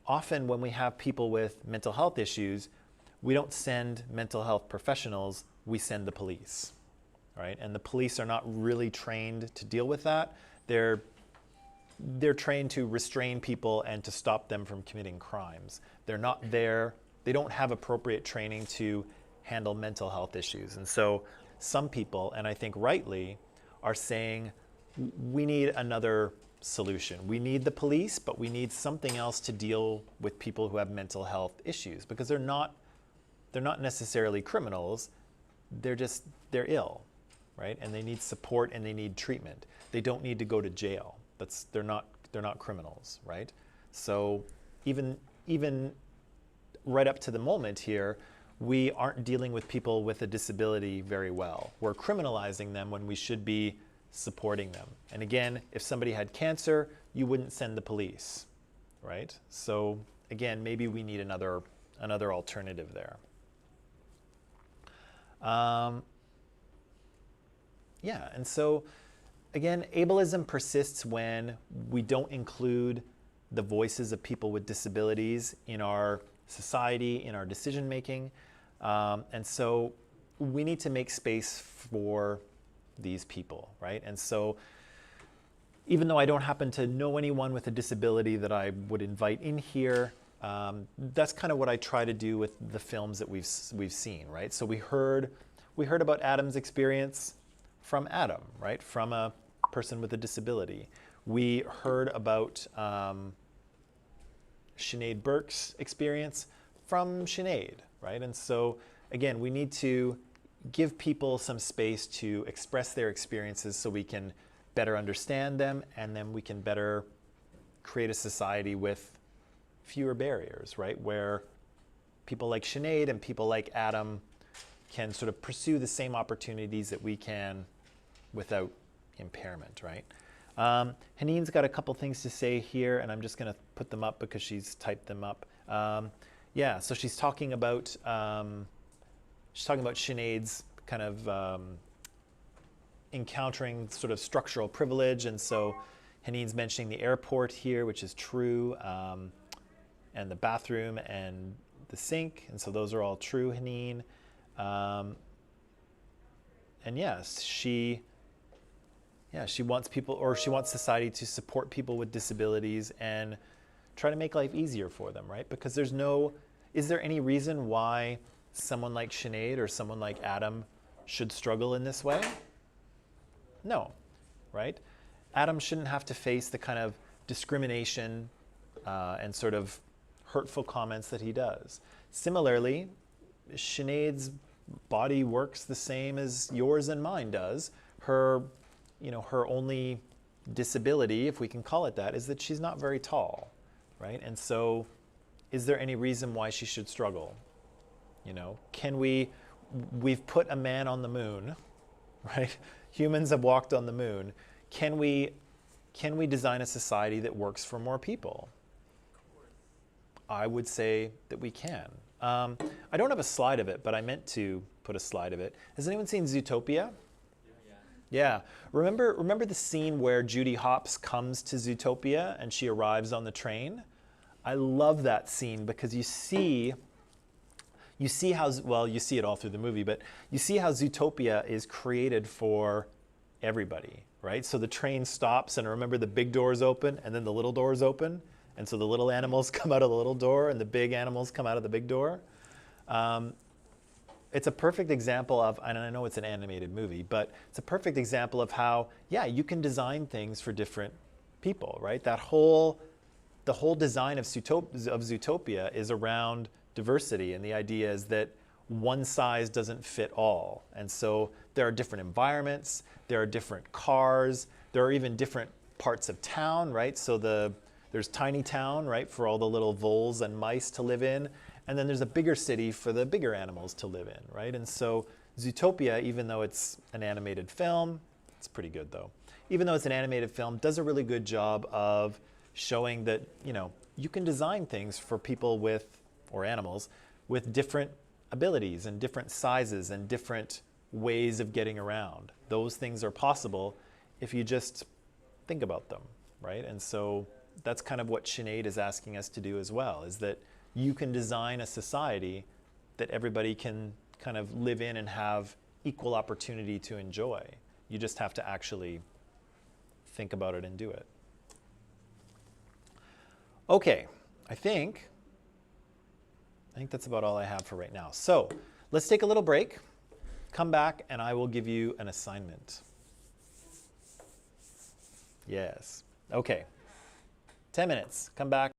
often when we have people with mental health issues, we don't send mental health professionals, we send the police, right? And the police are not really trained to deal with that. They're trained to restrain people and to stop them from committing crimes. They're not there, they don't have appropriate training to handle mental health issues. And so some people, and I think rightly, are saying we need another solution. We need the police, but we need something else to deal with people who have mental health issues, because they're not necessarily criminals, they're ill, right? And they need support and they need treatment. They don't need to go to jail. They're not criminals, right? So even right up to the moment here, we aren't dealing with people with a disability very well. We're criminalizing them when we should be supporting them. And again, if somebody had cancer, you wouldn't send the police, right? So again, maybe we need another alternative there. And so again, ableism persists when we don't include the voices of people with disabilities in our society, in our decision making. And so we need to make space for these people, right? And so even though I don't happen to know anyone with a disability that I would invite in here, that's kind of what I try to do with the films that we've seen, right? So we heard about Adam's experience from Adam, right? From a person with a disability. We heard about Sinead Burke's experience from Sinead, right? And so again, we need to give people some space to express their experiences so we can better understand them, and then we can better create a society with fewer barriers, right? Where people like Sinead and people like Adam can sort of pursue the same opportunities that we can without impairment, right? Haneen's got a couple things to say here, and I'm just going to put them up because she's typed them up. So she's talking about Sinead's kind of encountering sort of structural privilege, and so Haneen's mentioning the airport here, which is true, and the bathroom and the sink, and so those are all true, Haneen. And yes, she wants people, or she wants society to support people with disabilities and try to make life easier for them, right? Because is there any reason why someone like Sinead or someone like Adam should struggle in this way? No, right? Adam shouldn't have to face the kind of discrimination and sort of hurtful comments that he does. Similarly, Sinead's body works the same as yours and mine does. Her only disability, if we can call it that, is that she's not very tall, right? And so is there any reason why she should struggle? You know, we've put a man on the moon, right? Humans have walked on the moon. Can we design a society that works for more people? I would say that we can. I don't have a slide of it, but I meant to put a slide of it. Has anyone seen Zootopia? Yeah. Remember the scene where Judy Hopps comes to Zootopia and she arrives on the train? I love that scene because you see how, well, you see it all through the movie, but you see how Zootopia is created for everybody, right? So the train stops, and remember the big doors open and then the little doors open, and so the little animals come out of the little door and the big animals come out of the big door. It's a perfect example of, and I know it's an animated movie, but it's a perfect example of how, yeah, you can design things for different people, right? The whole design of Zootopia is around diversity, and the idea is that one size doesn't fit all. And so there are different environments, there are different cars, there are even different parts of town, right? So there's tiny town, right, for all the little voles and mice to live in, and then there's a bigger city for the bigger animals to live in, right? And so Zootopia, even though it's an animated film, it's pretty good though, even though it's an animated film, does a really good job of showing that, you know, you can design things for people with, or animals, with different abilities and different sizes and different ways of getting around. Those things are possible if you just think about them, right? And so that's kind of what Sinead is asking us to do as well, is that you can design a society that everybody can kind of live in and have equal opportunity to enjoy. You just have to actually think about it and do it. Okay, I think that's about all I have for right now. So let's take a little break, come back, and I will give you an assignment. Yes. Okay. 10 minutes. Come back.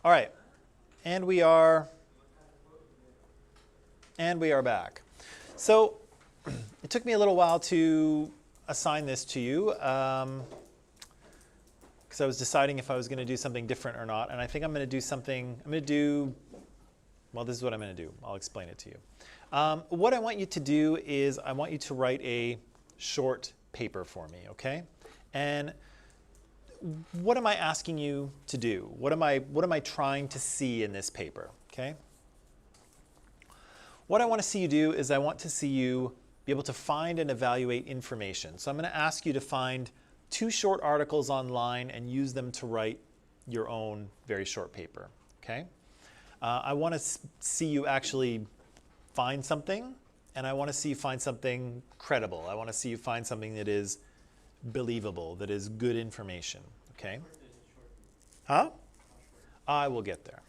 All right, and we are back. So it took me a little while to assign this to you because I was deciding if I was going to do something different or not, and I think I'm going to do something. Well, this is what I'm going to do. I'll explain it to you. What I want you to do is I want you to write a short paper for me, okay? And what am I asking you to do? What am I trying to see in this paper, okay? What I want to see you do is I want to see you be able to find and evaluate information. So I'm going to ask you to find 2 short articles online and use them to write your own very short paper, okay? I want to see you actually find something, and I want to see you find something credible. I want to see you find something that is believable, that is good information, okay? Huh? I will get there.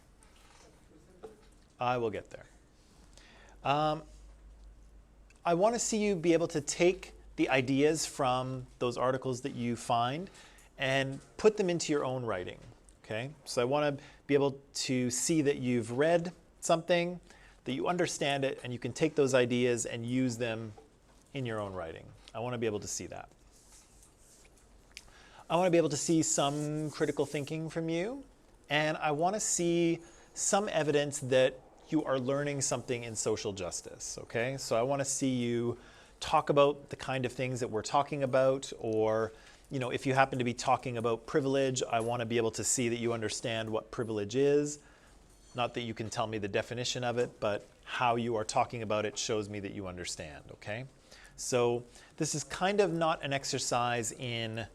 I will get there. I want to see you be able to take the ideas from those articles that you find and put them into your own writing, okay? So I want to be able to see that you've read something, that you understand it, and you can take those ideas and use them in your own writing. I want to be able to see that. I want to be able to see some critical thinking from you, and I want to see some evidence that you are learning something in social justice, okay? So I want to see you talk about the kind of things that we're talking about, or if you happen to be talking about privilege, I want to be able to see that you understand what privilege is. Not that you can tell me the definition of it, but how you are talking about it shows me that you understand, okay? So this is kind of not an exercise in,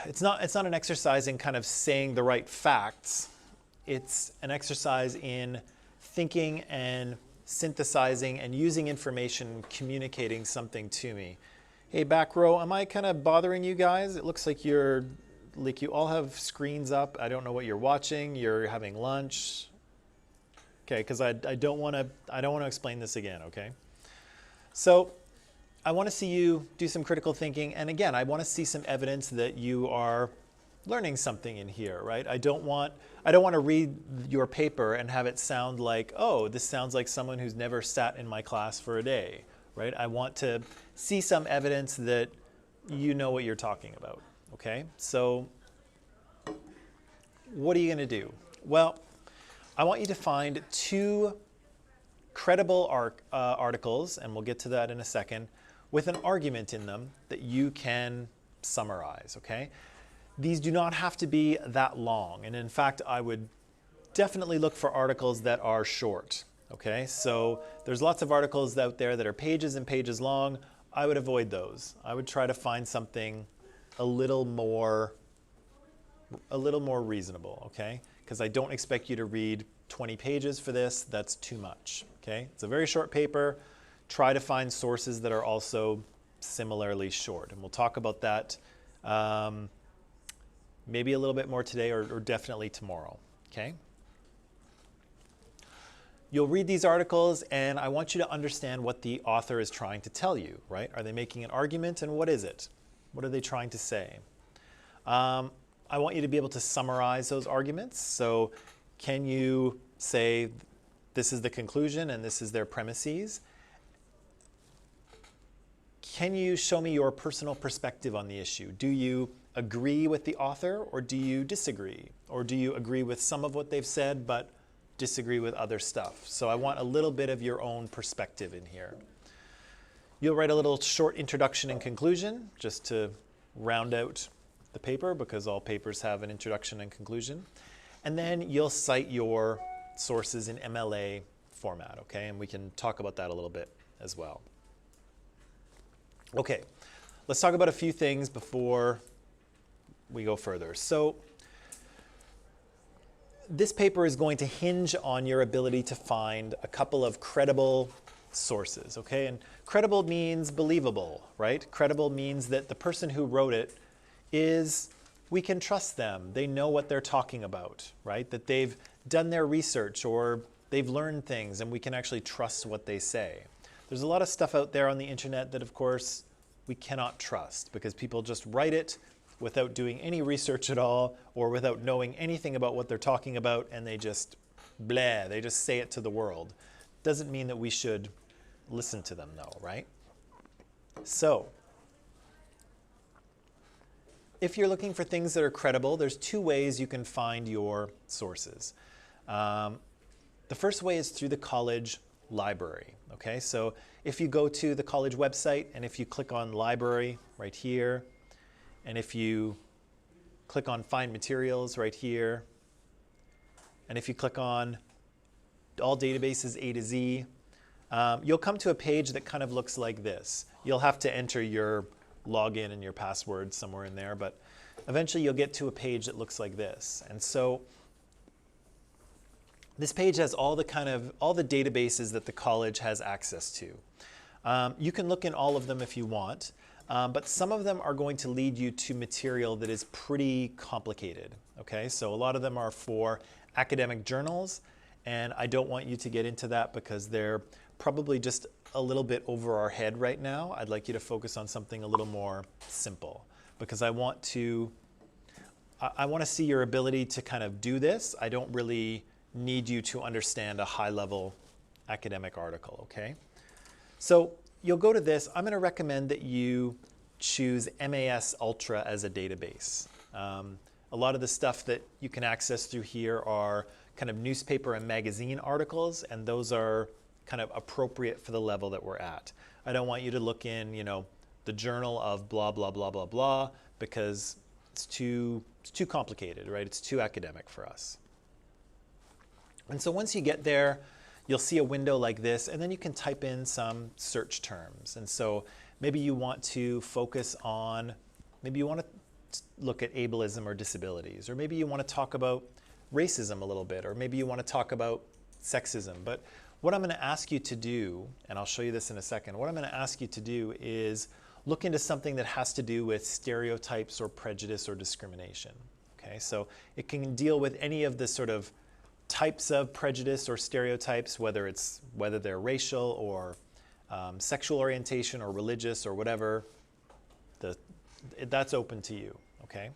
it's not an exercise in kind of saying the right facts. It's an exercise in thinking and synthesizing and using information, communicating something to me. Hey, back row, am I kind of bothering you guys? It looks like you all have screens up. I don't know what you're watching. You're having lunch. Okay, because I don't want to explain this again, okay? So I want to see you do some critical thinking, and again, I want to see some evidence that you are learning something in here, right? I don't want to read your paper and have it sound like, oh, this sounds like someone who's never sat in my class for a day, right? I want to see some evidence that you know what you're talking about, okay? So what are you going to do? Well, I want you to find 2 credible articles, and we'll get to that in a second, with an argument in them that you can summarize, okay? These do not have to be that long, and in fact, I would definitely look for articles that are short, okay? So there's lots of articles out there that are pages and pages long. I would avoid those. I would try to find something a little more reasonable, okay? Because I don't expect you to read 20 pages for this. That's too much, okay? It's a very short paper. Try to find sources that are also similarly short, and we'll talk about that maybe a little bit more today or definitely tomorrow, okay? You'll read these articles, and I want you to understand what the author is trying to tell you, right? Are they making an argument, and what is it? What are they trying to say? I want you to be able to summarize those arguments. So can you say, this is the conclusion, and this is their premises? Can you show me your personal perspective on the issue? Do you agree with the author, or do you disagree? Or do you agree with some of what they've said, but disagree with other stuff? So I want a little bit of your own perspective in here. You'll write a little short introduction and conclusion, just to round out the paper, because all papers have an introduction and conclusion. And then you'll cite your sources in MLA format, okay? And we can talk about that a little bit as well. Okay, let's talk about a few things before we go further. So this paper is going to hinge on your ability to find a couple of credible sources, okay? And credible means believable, right? Credible means that the person who wrote it we can trust them. They know what they're talking about, right? That they've done their research, or they've learned things, and we can actually trust what they say. There's a lot of stuff out there on the internet that, of course, we cannot trust, because people just write it without doing any research at all or without knowing anything about what they're talking about, and they just blah, they just say it to the world. Doesn't mean that we should listen to them though, right? So, if you're looking for things that are credible, there's two ways you can find your sources. The first way is through the college library, okay? So if you go to the college website and if you click on library right here, and if you click on find materials right here, and if you click on all databases A to Z, you'll come to a page that kind of looks like this. You'll have to enter your login and your password somewhere in there, but eventually you'll get to a page that looks like this. And so this page has all the databases that the college has access to. You can look in all of them if you want, but some of them are going to lead you to material that is pretty complicated. Okay, so a lot of them are for academic journals, and I don't want you to get into that because they're probably just a little bit over our head right now. I'd like you to focus on something a little more simple because I want to see your ability to kind of do this. I don't really need you to understand a high-level academic article, okay? So you'll go to this. I'm going to recommend that you choose MAS Ultra as a database. A lot of the stuff that you can access through here are kind of newspaper and magazine articles, and those are kind of appropriate for the level that we're at. I don't want you to look in, the journal of blah, blah, blah, blah, blah, because it's too complicated, right? It's too academic for us. And so once you get there, you'll see a window like this, and then you can type in some search terms. And so maybe you want to focus on, maybe you want to look at ableism or disabilities, or maybe you want to talk about racism a little bit, or maybe you want to talk about sexism. But what I'm going to ask you to do, and I'll show you this in a second, what I'm going to ask you to do is look into something that has to do with stereotypes or prejudice or discrimination. Okay, so it can deal with any of the sort of types of prejudice or stereotypes, whether they're racial or sexual orientation or religious or whatever. That's open to you, okay?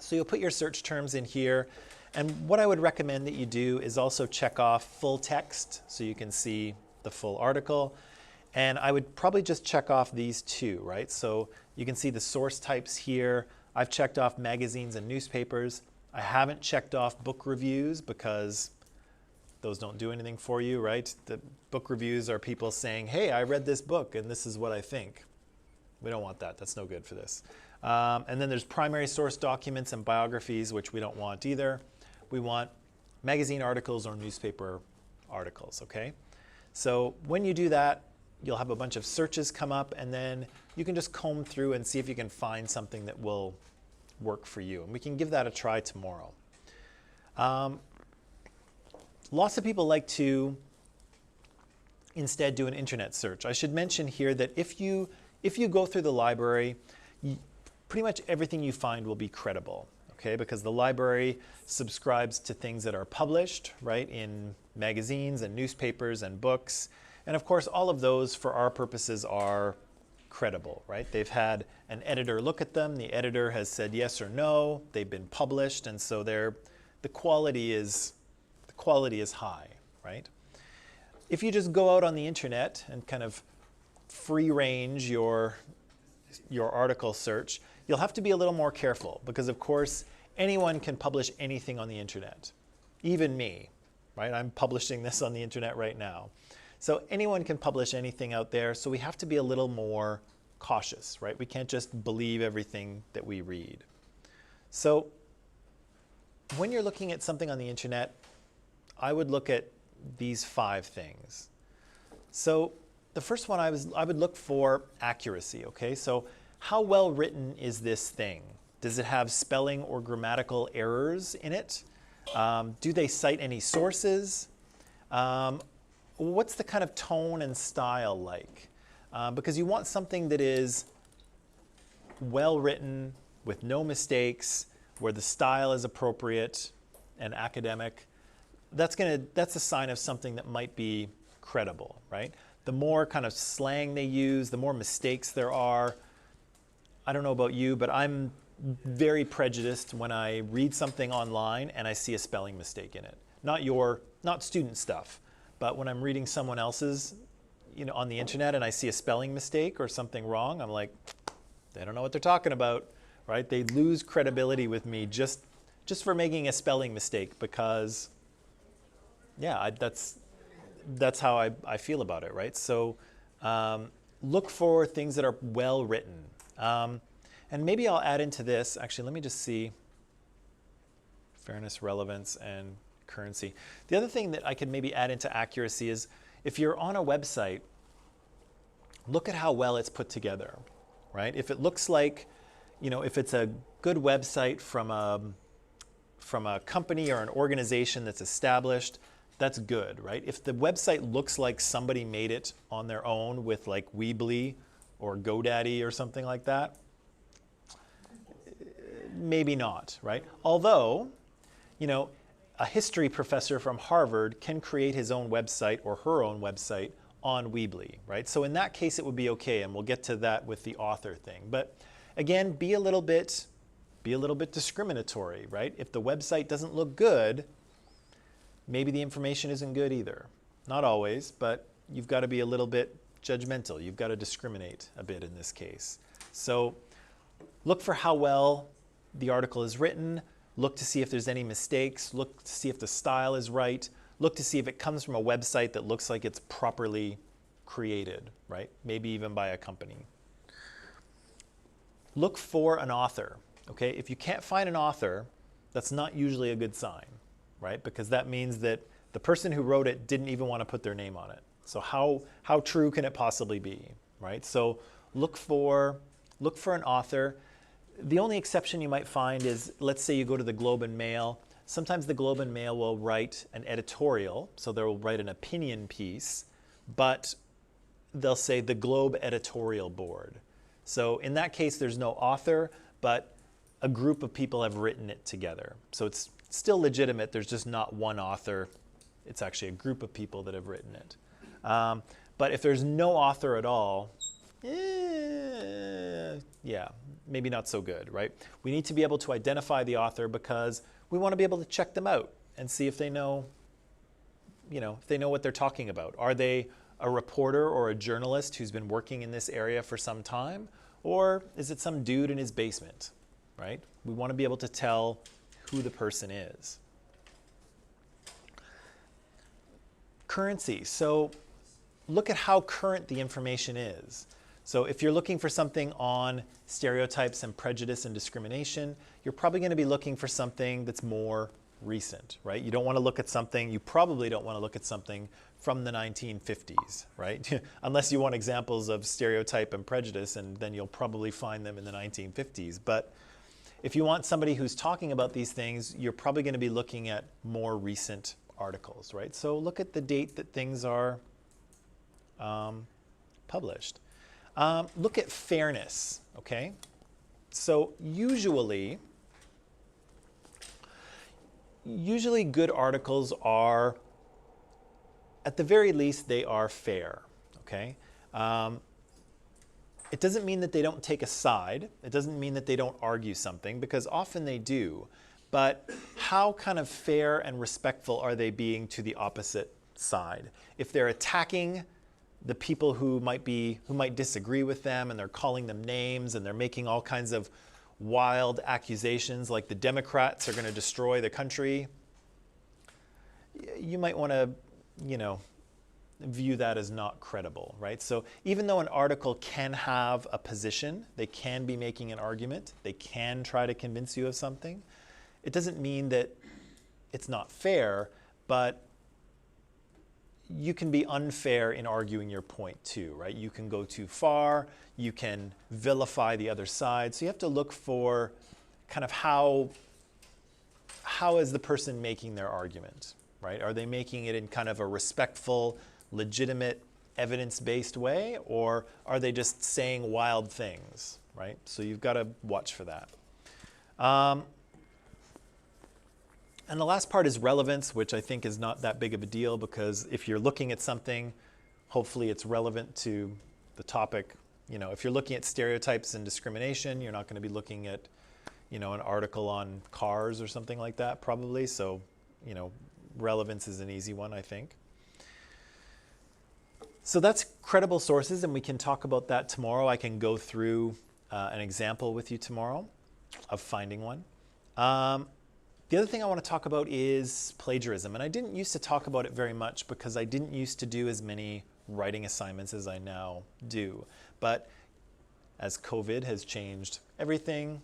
So you'll put your search terms in here, and what I would recommend that you do is also check off full text so you can see the full article. And I would probably just check off these two, right? So you can see the source types here. I've checked off magazines and newspapers. I haven't checked off book reviews because those don't do anything for you, right? The book reviews are people saying, hey, I read this book and this is what I think. We don't want that. That's no good for this. And then there's primary source documents and biographies, which we don't want either. We want magazine articles or newspaper articles, okay? So when you do that, you'll have a bunch of searches come up, and then you can just comb through and see if you can find something that will work for you. And we can give that a try tomorrow. Lots of people like to instead do an internet search. I should mention here that if you go through the library, pretty much everything you find will be credible, okay? Because the library subscribes to things that are published, right, in magazines and newspapers and books. And of course, all of those, for our purposes, are credible, right? They've had an editor look at them. The editor has said yes or no. They've been published, and so the quality is high, right? If you just go out on the internet and kind of free range your article search, you'll have to be a little more careful because, of course, anyone can publish anything on the internet, even me, right? I'm publishing this on the internet right now. So anyone can publish anything out there, so we have to be a little more cautious, right? We can't just believe everything that we read. So when you're looking at something on the internet, I would look at these 5 things. So the first one I would look for accuracy, okay? So how well written is this thing? Does it have spelling or grammatical errors in it? Do they cite any sources? What's the kind of tone and style like? Because you want something that is well written, with no mistakes, where the style is appropriate and academic. That's a sign of something that might be credible, right? The more kind of slang they use, the more mistakes there are, I don't know about you, but I'm very prejudiced when I read something online and I see a spelling mistake in it. Not student stuff, but when I'm reading someone else's, on the internet and I see a spelling mistake or something wrong, I'm like, they don't know what they're talking about, right? They lose credibility with me just for making a spelling mistake because, yeah, that's how I feel about it, right? So look for things that are well written. And maybe I'll add into this, actually, let me just see fairness, relevance, and currency. The other thing that I could maybe add into accuracy is if you're on a website, look at how well it's put together, right? If it looks like, if it's a good website from a company or an organization that's established, that's good, right? If the website looks like somebody made it on their own with like Weebly or GoDaddy or something like that, maybe not, right? Although, a history professor from Harvard can create his own website or her own website on Weebly, right? So in that case, it would be okay, and we'll get to that with the author thing. But again, be a little bit discriminatory, right? If the website doesn't look good, maybe the information isn't good either. Not always, but you've got to be a little bit judgmental. You've got to discriminate a bit in this case. So look for how well the article is written. Look to see if there's any mistakes. Look to see if the style is right. Look to see if it comes from a website that looks like it's properly created, right? Maybe even by a company. Look for an author, okay? If you can't find an author, that's not usually a good sign, right? Because that means that the person who wrote it didn't even want to put their name on it. So how true can it possibly be, right? So look for an author. The only exception you might find is, let's say you go to the Globe and Mail. Sometimes the Globe and Mail will write an editorial, so they'll write an opinion piece, but they'll say the Globe Editorial Board. So in that case, there's no author, but a group of people have written it together. So it's still legitimate, there's just not one author. It's actually a group of people that have written it. But if there's no author at all, yeah, maybe not so good, right? We need to be able to identify the author because we want to be able to check them out and see if they know, if they know what they're talking about. Are they a reporter or a journalist who's been working in this area for some time? Or is it some dude in his basement, right? We want to be able to tell who the person is. Currency. So look at how current the information is. So if you're looking for something on stereotypes and prejudice and discrimination, you're probably going to be looking for something that's more recent, right? You probably don't want to look at something from the 1950s, right? Unless you want examples of stereotype and prejudice, and then you'll probably find them in the 1950s. But if you want somebody who's talking about these things, you're probably going to be looking at more recent articles, right? So look at the date that things are published. Look at fairness, okay? So usually good articles are, at the very least, they are fair, okay? It doesn't mean that they don't take a side. It doesn't mean that they don't argue something, because often they do. But how kind of fair and respectful are they being to the opposite side? If they're attacking the people who might disagree with them, and they're calling them names, and they're making all kinds of wild accusations like the Democrats are going to destroy the country, you might want to, view that as not credible, right? So even though an article can have a position, they can be making an argument, they can try to convince you of something, it doesn't mean that it's not fair, but you can be unfair in arguing your point too, right? You can go too far, you can vilify the other side. So you have to look for kind of how is the person making their argument, right? Are they making it in kind of a respectful, legitimate, evidence-based way, or are they just saying wild things, right? So you've got to watch for that. And the last part is relevance, which I think is not that big of a deal, because if you're looking at something, hopefully it's relevant to the topic, if you're looking at stereotypes and discrimination, you're not going to be looking at, an article on cars or something like that, probably. So, relevance is an easy one, I think. So that's credible sources, and we can talk about that tomorrow. I can go through an example with you tomorrow of finding one. The other thing I want to talk about is plagiarism, and I didn't used to talk about it very much because I didn't used to do as many writing assignments as I now do. But as COVID has changed everything,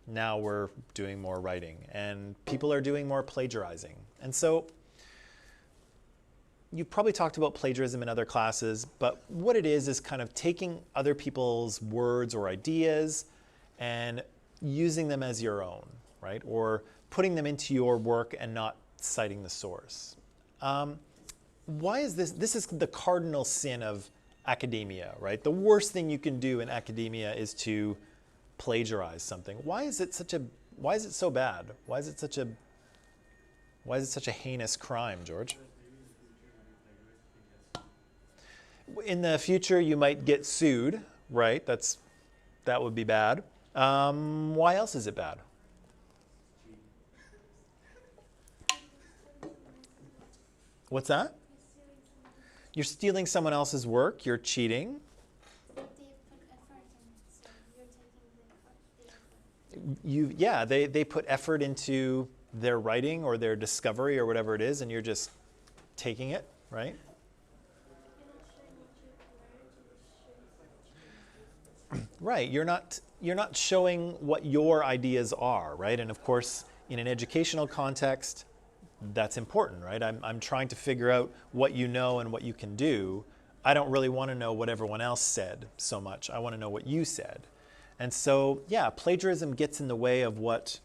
now we're doing more writing, and people are doing more plagiarizing. And so you've probably talked about plagiarism in other classes, but what it is kind of taking other people's words or ideas and using them as your own, right? Or putting them into your work and not citing the source. Why is this? This is the cardinal sin of academia, right? The worst thing you can do in academia is to plagiarize something. Why is it so bad? Why is it such a heinous crime, George? In the future, you might get sued, right? That would be bad. Why else is it bad? What's that? You're stealing someone else's work. You're cheating. But they put effort in it, so you're taking the effort. They put effort into their writing or their discovery or whatever it is, and you're just taking it, right? Right. You're not showing what your ideas are, right? And of course, in an educational context, that's important, right? I'm trying to figure out what you know and what you can do. I don't really want to know what everyone else said so much. I want to know what you said. And so, yeah, plagiarism gets in the way of what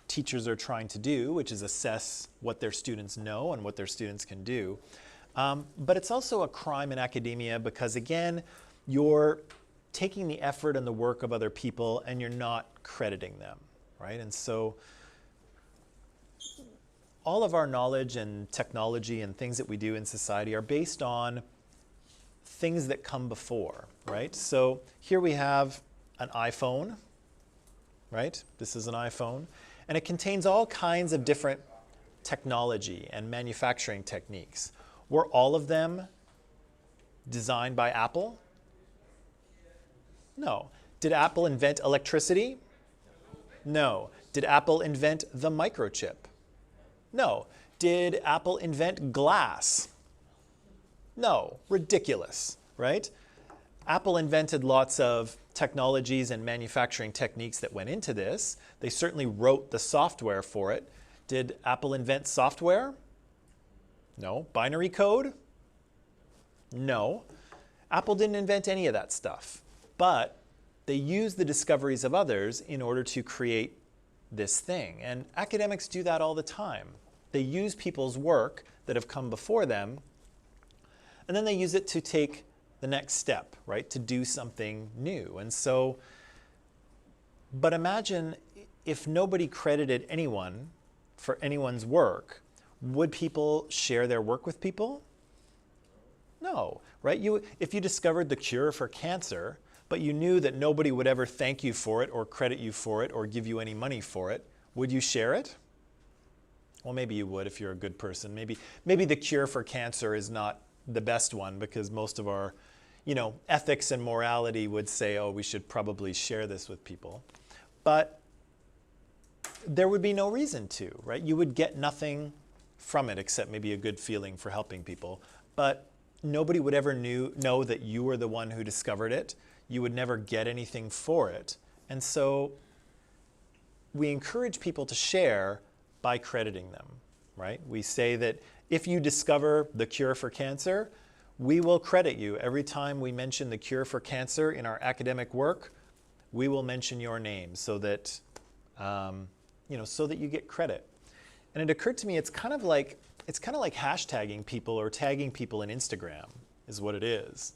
teachers are trying to do, which is assess what their students know and what their students can do. But it's also a crime in academia because, again, you're taking the effort and the work of other people and you're not crediting them, right? And so all of our knowledge and technology and things that we do in society are based on things that come before, right? So here we have an iPhone, right? This is an iPhone, and it contains all kinds of different technology and manufacturing techniques. Were all of them designed by Apple? No. Did Apple invent electricity? No. Did Apple invent the microchip? No. Did Apple invent glass? No. Ridiculous, right? Apple invented lots of technologies and manufacturing techniques that went into this. They certainly wrote the software for it. Did Apple invent software? No. Binary code? No. Apple didn't invent any of that stuff. But they used the discoveries of others in order to create this thing. And academics do that all the time. They use people's work that have come before them, and then they use it to take the next step, right? To do something new. And so, but imagine if nobody credited anyone for anyone's work, would people share their work with people? No, right? If you discovered the cure for cancer, but you knew that nobody would ever thank you for it or credit you for it or give you any money for it, would you share it? Well, maybe you would if you're a good person. Maybe the cure for cancer is not the best one because most of our, ethics and morality would say, oh, we should probably share this with people. But there would be no reason to, right? You would get nothing from it except maybe a good feeling for helping people. But nobody would ever know that you were the one who discovered it. You would never get anything for it. And so we encourage people to share by crediting them, right? We say that if you discover the cure for cancer, we will credit you. Every time we mention the cure for cancer in our academic work, we will mention your name so that, so that you get credit. And it occurred to me, it's kind of like hashtagging people or tagging people in Instagram is what it is,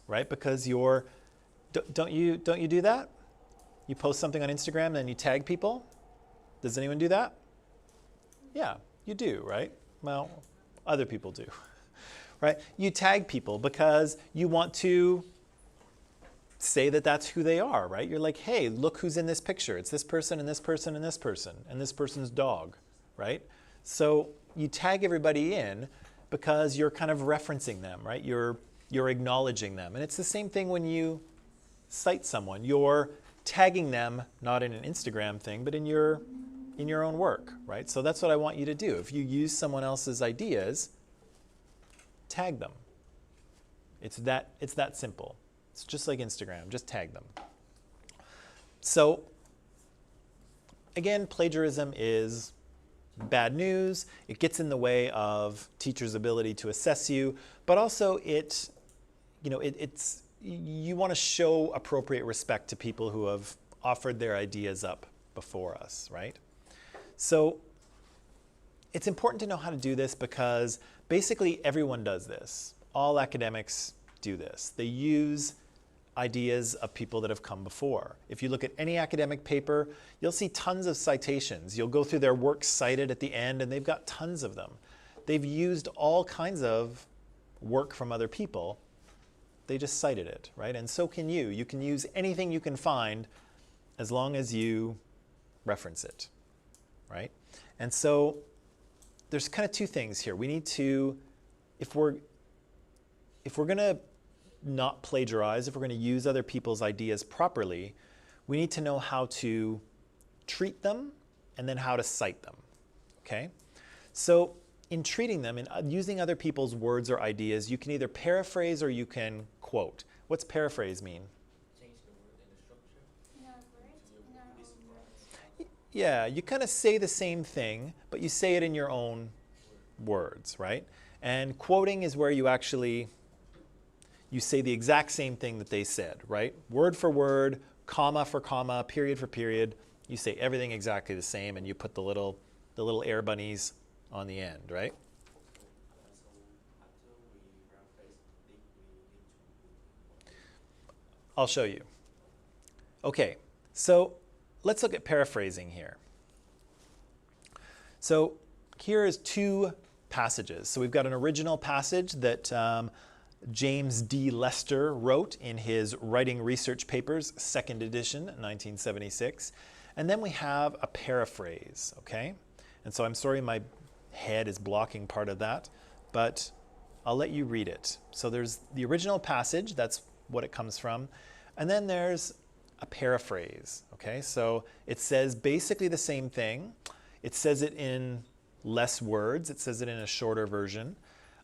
right? Because don't you do that? You post something on Instagram and then you tag people? Does anyone do that? Yeah, you do, right? Well, other people do, right? You tag people because you want to say that that's who they are, right? You're like, hey, look who's in this picture. It's this person and this person and this person and this person's dog, right? So you tag everybody in because you're kind of referencing them, right? You're acknowledging them. And it's the same thing when you cite someone. You're tagging them, not in an Instagram thing, but in your own work, right? So that's what I want you to do. If you use someone else's ideas, tag them. It's that simple. It's just like Instagram, just tag them. So again, plagiarism is bad news. It gets in the way of teachers' ability to assess you, but also you want to show appropriate respect to people who have offered their ideas up before us, right? So it's important to know how to do this because basically everyone does this. All academics do this. They use ideas of people that have come before. If you look at any academic paper, you'll see tons of citations. You'll go through their work cited at the end, and they've got tons of them. They've used all kinds of work from other people. They just cited it, right? And so can you. You can use anything you can find as long as you reference it, right? And so there's kind of two things here. We need to, if we're going to not plagiarize, if we're going to use other people's ideas properly, we need to know how to treat them and then how to cite them, okay? So in treating them and using other people's words or ideas, you can either paraphrase or you can quote. What's paraphrase mean? Change the word and the structure. In our words, in our own words. Yeah, you kind of say the same thing, but you say it in your own words, right? And quoting is where you actually, you say the exact same thing that they said, right? Word for word, comma for comma, period for period. You say everything exactly the same, and you put the little air bunnies on the end, right? So after we paraphrase, we need to. I'll show you. Okay, so let's look at paraphrasing here. So here is two passages. So we've got an original passage that James D. Lester wrote in his Writing Research Papers, 2nd edition, 1976. And then we have a paraphrase, okay? And so I'm sorry my head is blocking part of that, but I'll let you read it. So there's the original passage, that's what it comes from. And then there's a paraphrase, okay? So it says basically the same thing. It says it in less words. It says it in a shorter version.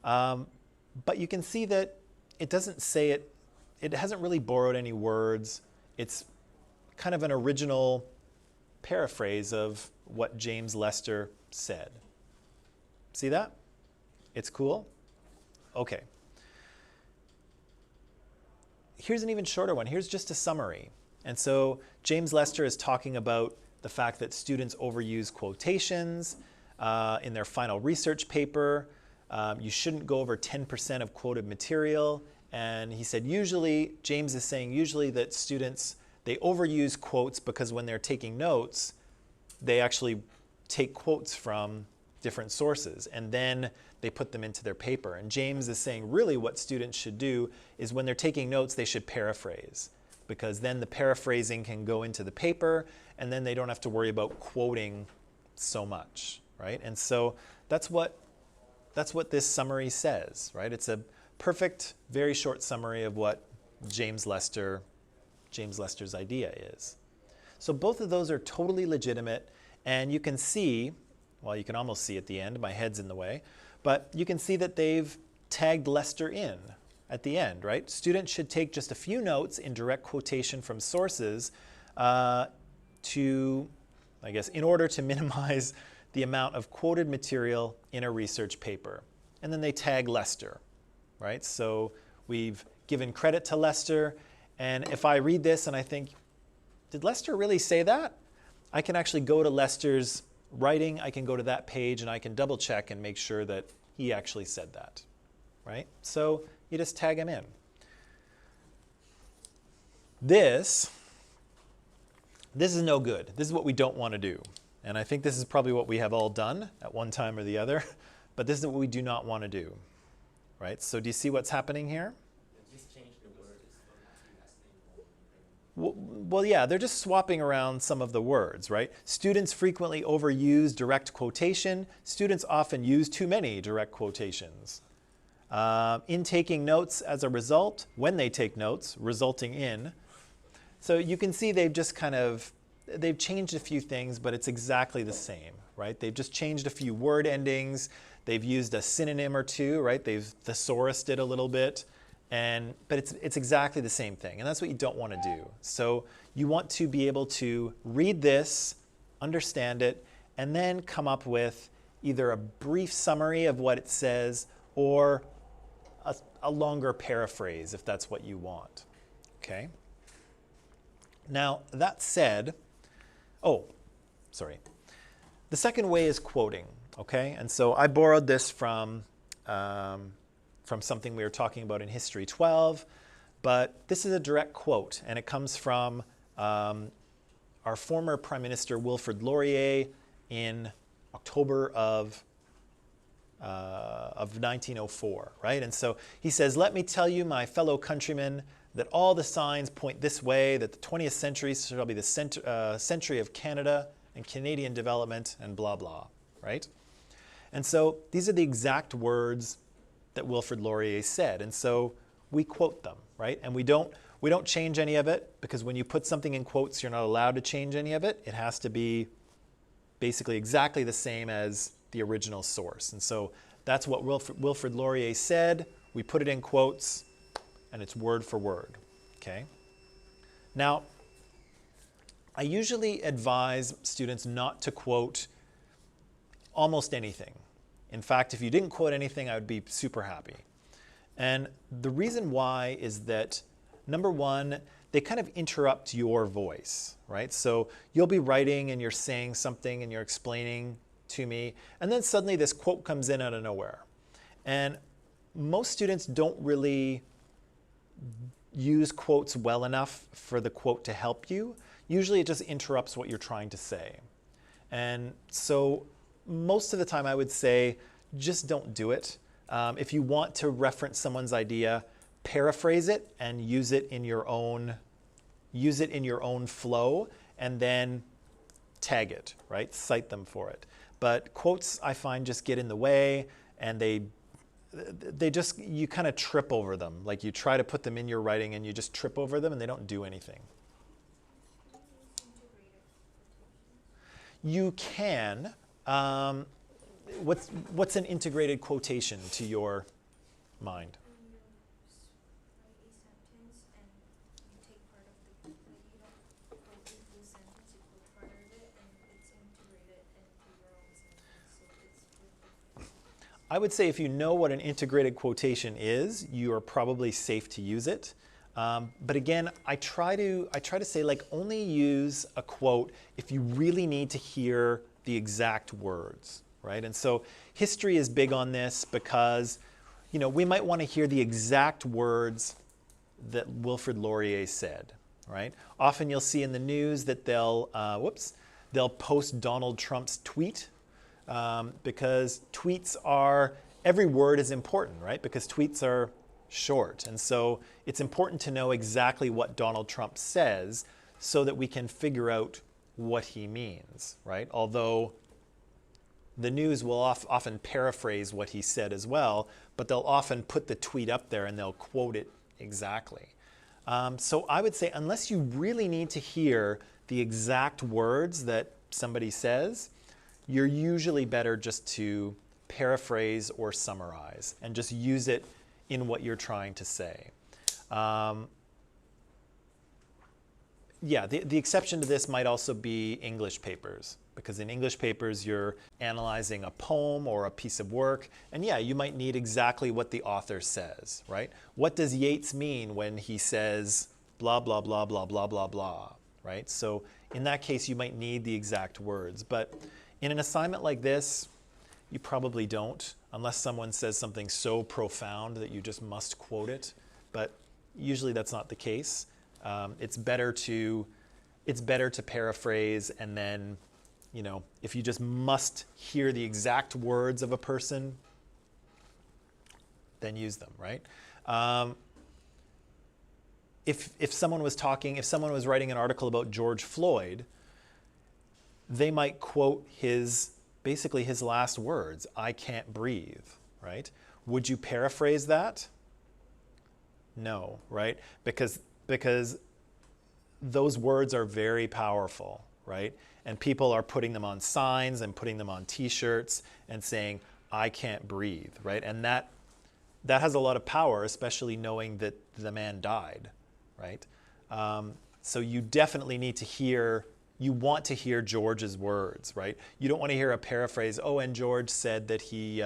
But you can see that it doesn't say it, it hasn't really borrowed any words. It's kind of an original paraphrase of what James Lester said. See that? It's cool? Okay. Here's an even shorter one. Here's just a summary. And so James Lester is talking about the fact that students overuse quotations in their final research paper. You shouldn't go over 10% of quoted material. And he said usually, James is saying usually that students, they overuse quotes because when they're taking notes, they actually take quotes from different sources and then they put them into their paper. And James is saying really what students should do is when they're taking notes, they should paraphrase, because then the paraphrasing can go into the paper and then they don't have to worry about quoting so much, right? And so that's what this summary says, right? It's a perfect, very short summary of what James Lester's idea is. So both of those are totally legitimate, and you can see, well, you can almost see at the end, my head's in the way, but you can see that they've tagged Lester in at the end, right? Students should take just a few notes in direct quotation from sources to, I guess, in order to minimize the amount of quoted material in a research paper. And then they tag Lester, right? So we've given credit to Lester, and if I read this and I think, did Lester really say that? I can actually go to Lester's writing, I can go to that page, and I can double check and make sure that he actually said that, right? So you just tag him in. This is no good. This is what we don't want to do. And I think this is probably what we have all done at one time or the other, but this is what we do not want to do, right? So do you see what's happening here? Just change the word. It's from last name. Well, yeah, they're just swapping around some of the words, right? Students frequently overuse direct quotation. Students often use too many direct quotations. In taking notes as a result, when they take notes, resulting in. So you can see they've just they've changed a few things, but it's exactly the same, right? They've just changed a few word endings. They've used a synonym or two, right? They've thesaurussed it a little bit. But it's exactly the same thing, and that's what you don't want to do. So you want to be able to read this, understand it, and then come up with either a brief summary of what it says or a longer paraphrase if that's what you want. Okay? Now, that said, the second way is quoting, okay? And so I borrowed this from something we were talking about in History 12, but this is a direct quote, and it comes from our former Prime Minister Wilfrid Laurier in October of 1904, right? And so he says, "Let me tell you, my fellow countrymen, that all the signs point this way, that the 20th century shall be the century of Canada and Canadian development," and blah, blah, right? And so these are the exact words that Wilfrid Laurier said, and so we quote them, right? And we don't change any of it, because when you put something in quotes, you're not allowed to change any of it. It has to be basically exactly the same as the original source. And so that's what Wilfrid Laurier said. We put it in quotes, and it's word for word, okay? Now, I usually advise students not to quote almost anything. In fact, if you didn't quote anything, I would be super happy. And the reason why is that, number one, they kind of interrupt your voice, right? So you'll be writing and you're saying something and you're explaining to me, and then suddenly this quote comes in out of nowhere. And most students don't really use quotes well enough for the quote to help you. Usually it just interrupts what you're trying to say. And so most of the time I would say, just don't do it. If you want to reference someone's idea, paraphrase it and use it in your own flow, and then tag it, right? Cite them for it. But quotes, I find, just get in the way, and you kind of trip over them. Like you try to put them in your writing and you just trip over them and they don't do anything. You can. What's an integrated quotation to your mind? You write a sentence and you take part of the, you don't quote the full sentence, you quote part of it, and it's integrated into your own sentence, so it's perfect. I would say if you know what an integrated quotation is, you are probably safe to use it. But again, I try to say, like, only use a quote if you really need to hear the exact words, right? And so history is big on this because, we might want to hear the exact words that Wilfrid Laurier said, right? Often you'll see in the news that they'll post Donald Trump's tweet, because every word is important, right? Because tweets are short. And so it's important to know exactly what Donald Trump says so that we can figure out what he means, right? Although the news will often paraphrase what he said as well, but they'll often put the tweet up there and they'll quote it exactly. So I would say, unless you really need to hear the exact words that somebody says, you're usually better just to paraphrase or summarize and just use it in what you're trying to say. The exception to this might also be English papers, because in English papers you're analyzing a poem or a piece of work, and you might need exactly what the author says, right? What does Yeats mean when he says blah, blah, blah, blah, blah, blah, blah, right? So in that case you might need the exact words, but in an assignment like this, you probably don't, unless someone says something so profound that you just must quote it. But usually that's not the case. It's better to paraphrase, and then, if you just must hear the exact words of a person, then use them, right? if someone was talking, if someone was writing an article about George Floyd, they might quote basically his last words, "I can't breathe," right? Would you paraphrase that? No, right? Because those words are very powerful, right? And people are putting them on signs and putting them on t-shirts and saying, "I can't breathe," right? And that has a lot of power, especially knowing that the man died, right? So you definitely need to hear, you want to hear George's words, right? You don't want to hear a paraphrase, "Oh, and George said that he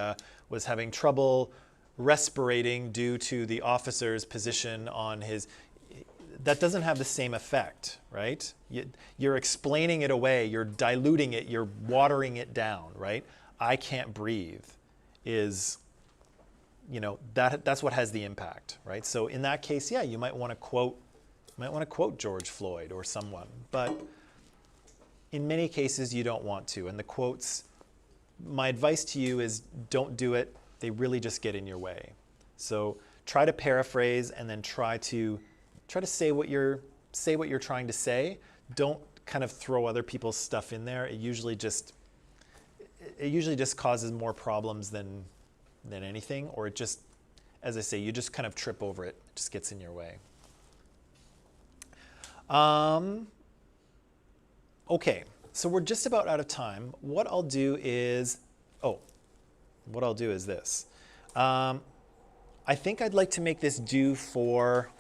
was having trouble respirating due to the officer's position on his..." That doesn't have the same effect, right? You're explaining it away, you're diluting it, you're watering it down, right? "I can't breathe" is, that's what has the impact, right? So in that case, yeah, you might want to quote George Floyd or someone, but in many cases you don't want to. And the quotes, my advice to you is don't do it. They really just get in your way. So try to paraphrase and then try to say what you're trying to say. Don't kind of throw other people's stuff in there. It usually just causes more problems than anything, or it just, as I say, you just kind of trip over it. It just gets in your way. Okay, so we're just about out of time. What I'll do is this. I think I'd like to make this due for...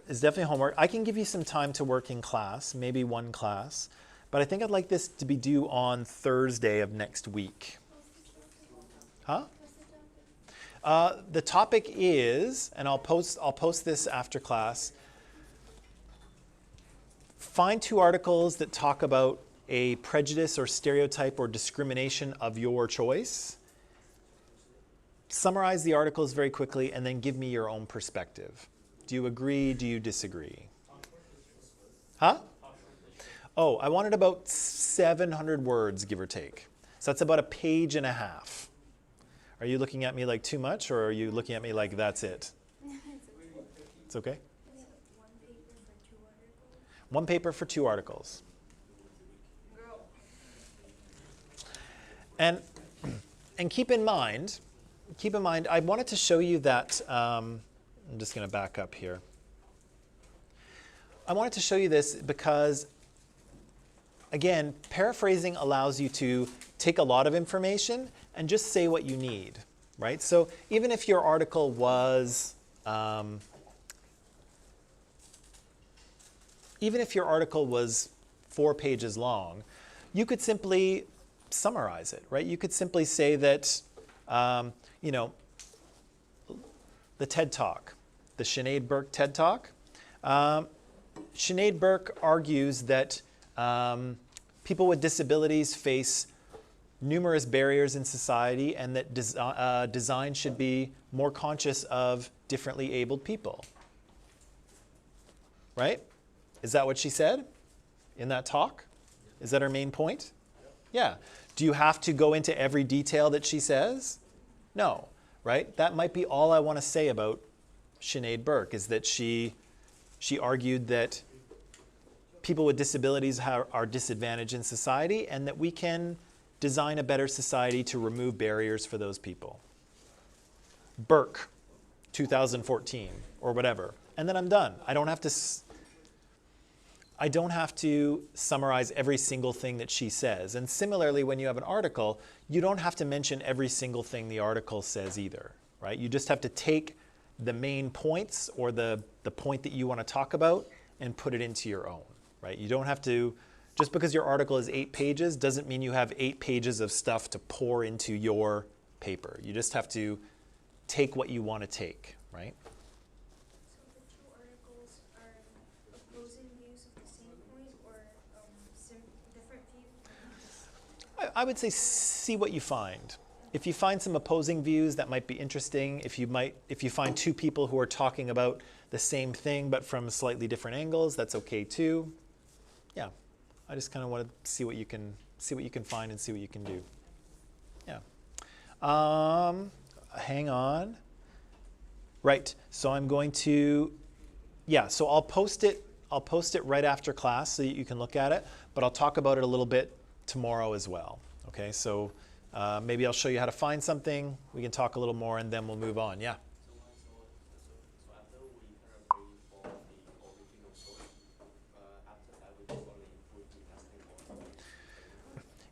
It's definitely homework. I can give you some time to work in class, maybe one class, but I think I'd like this to be due on Thursday of next week. Huh? The topic is, and I'll post this after class, find 2 articles that talk about a prejudice or stereotype or discrimination of your choice. Summarize the articles very quickly and then give me your own perspective. Do you agree? Do you disagree? Huh? Oh, I wanted about 700 words, give or take. So that's about a page and a half. Are you looking at me like too much, or are you looking at me like that's it? It's okay? One paper for 2 articles. And keep in mind, I wanted to show you that, I'm just going to back up here. I wanted to show you this because, again, paraphrasing allows you to take a lot of information and just say what you need, right? So even if your article was, 4 pages long, you could simply summarize it, right? You could simply say that, the TED Talk, the Sinead Burke TED Talk. Sinead Burke argues that people with disabilities face numerous barriers in society and that design should be more conscious of differently abled people. Right? Is that what she said in that talk? Is that her main point? Yeah. Do you have to go into every detail that she says? No. Right? That might be all I want to say about Sinead Burke, is that she argued that people with disabilities are disadvantaged in society and that we can design a better society to remove barriers for those people. Burke, 2014, or whatever. And then I'm done. I don't have to summarize every single thing that she says. And similarly, when you have an article, you don't have to mention every single thing the article says either, right? You just have to take the main points or the point that you want to talk about and put it into your own, right? You don't have to, just because your article is 8 pages doesn't mean you have 8 pages of stuff to pour into your paper. You just have to take what you want to take, right? So the 2 articles are opposing views of the same point, or different views? I would say see what you find. If you find some opposing views, that might be interesting. If you find 2 people who are talking about the same thing but from slightly different angles, that's okay too. Yeah, I just kind of want to see what you can find and see what you can do. Yeah. Hang on. Right. So I'm going to, yeah, so I'll post it right after class so that you can look at it, but I'll talk about it a little bit tomorrow as well. Okay, so maybe I'll show you how to find something, we can talk a little more, and then we'll move on. Yeah. So after we kind of bring for the original source, after that we probably would be asking more.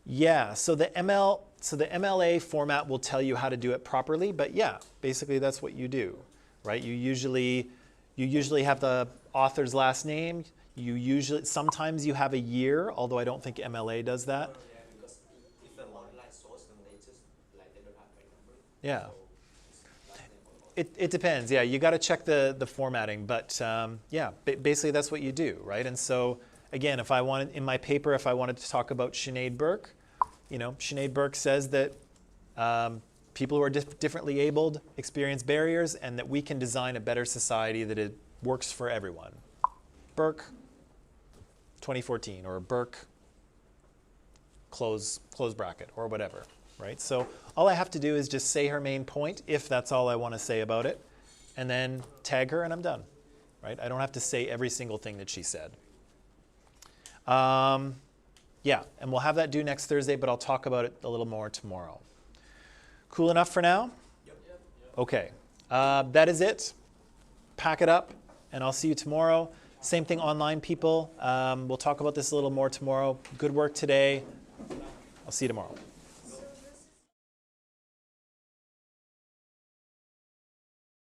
Yeah, so the MLA format will tell you how to do it properly, but yeah, basically that's what you do, right? You usually have the author's last name. Sometimes you have a year, although I don't think MLA does that. Yeah, because if an online source, then they just like they don't have my number. Yeah. So last name or It depends. Yeah, you got to check the formatting, but yeah, basically that's what you do, right? And so again, if I wanted in my paper, if I wanted to talk about Sinead Burke, Sinead Burke says that people who are differently abled experience barriers, and that we can design a better society that it works for everyone. Burke, 2014, or Burke, close bracket, or whatever, right? So all I have to do is just say her main point, if that's all I want to say about it, and then tag her, and I'm done, right? I don't have to say every single thing that she said. Yeah, and we'll have that due next Thursday, but I'll talk about it a little more tomorrow. Cool enough for now? Yep. Okay, that is it. Pack it up, and I'll see you tomorrow. Same thing online, people. We'll talk about this a little more tomorrow. Good work today. I'll see you tomorrow.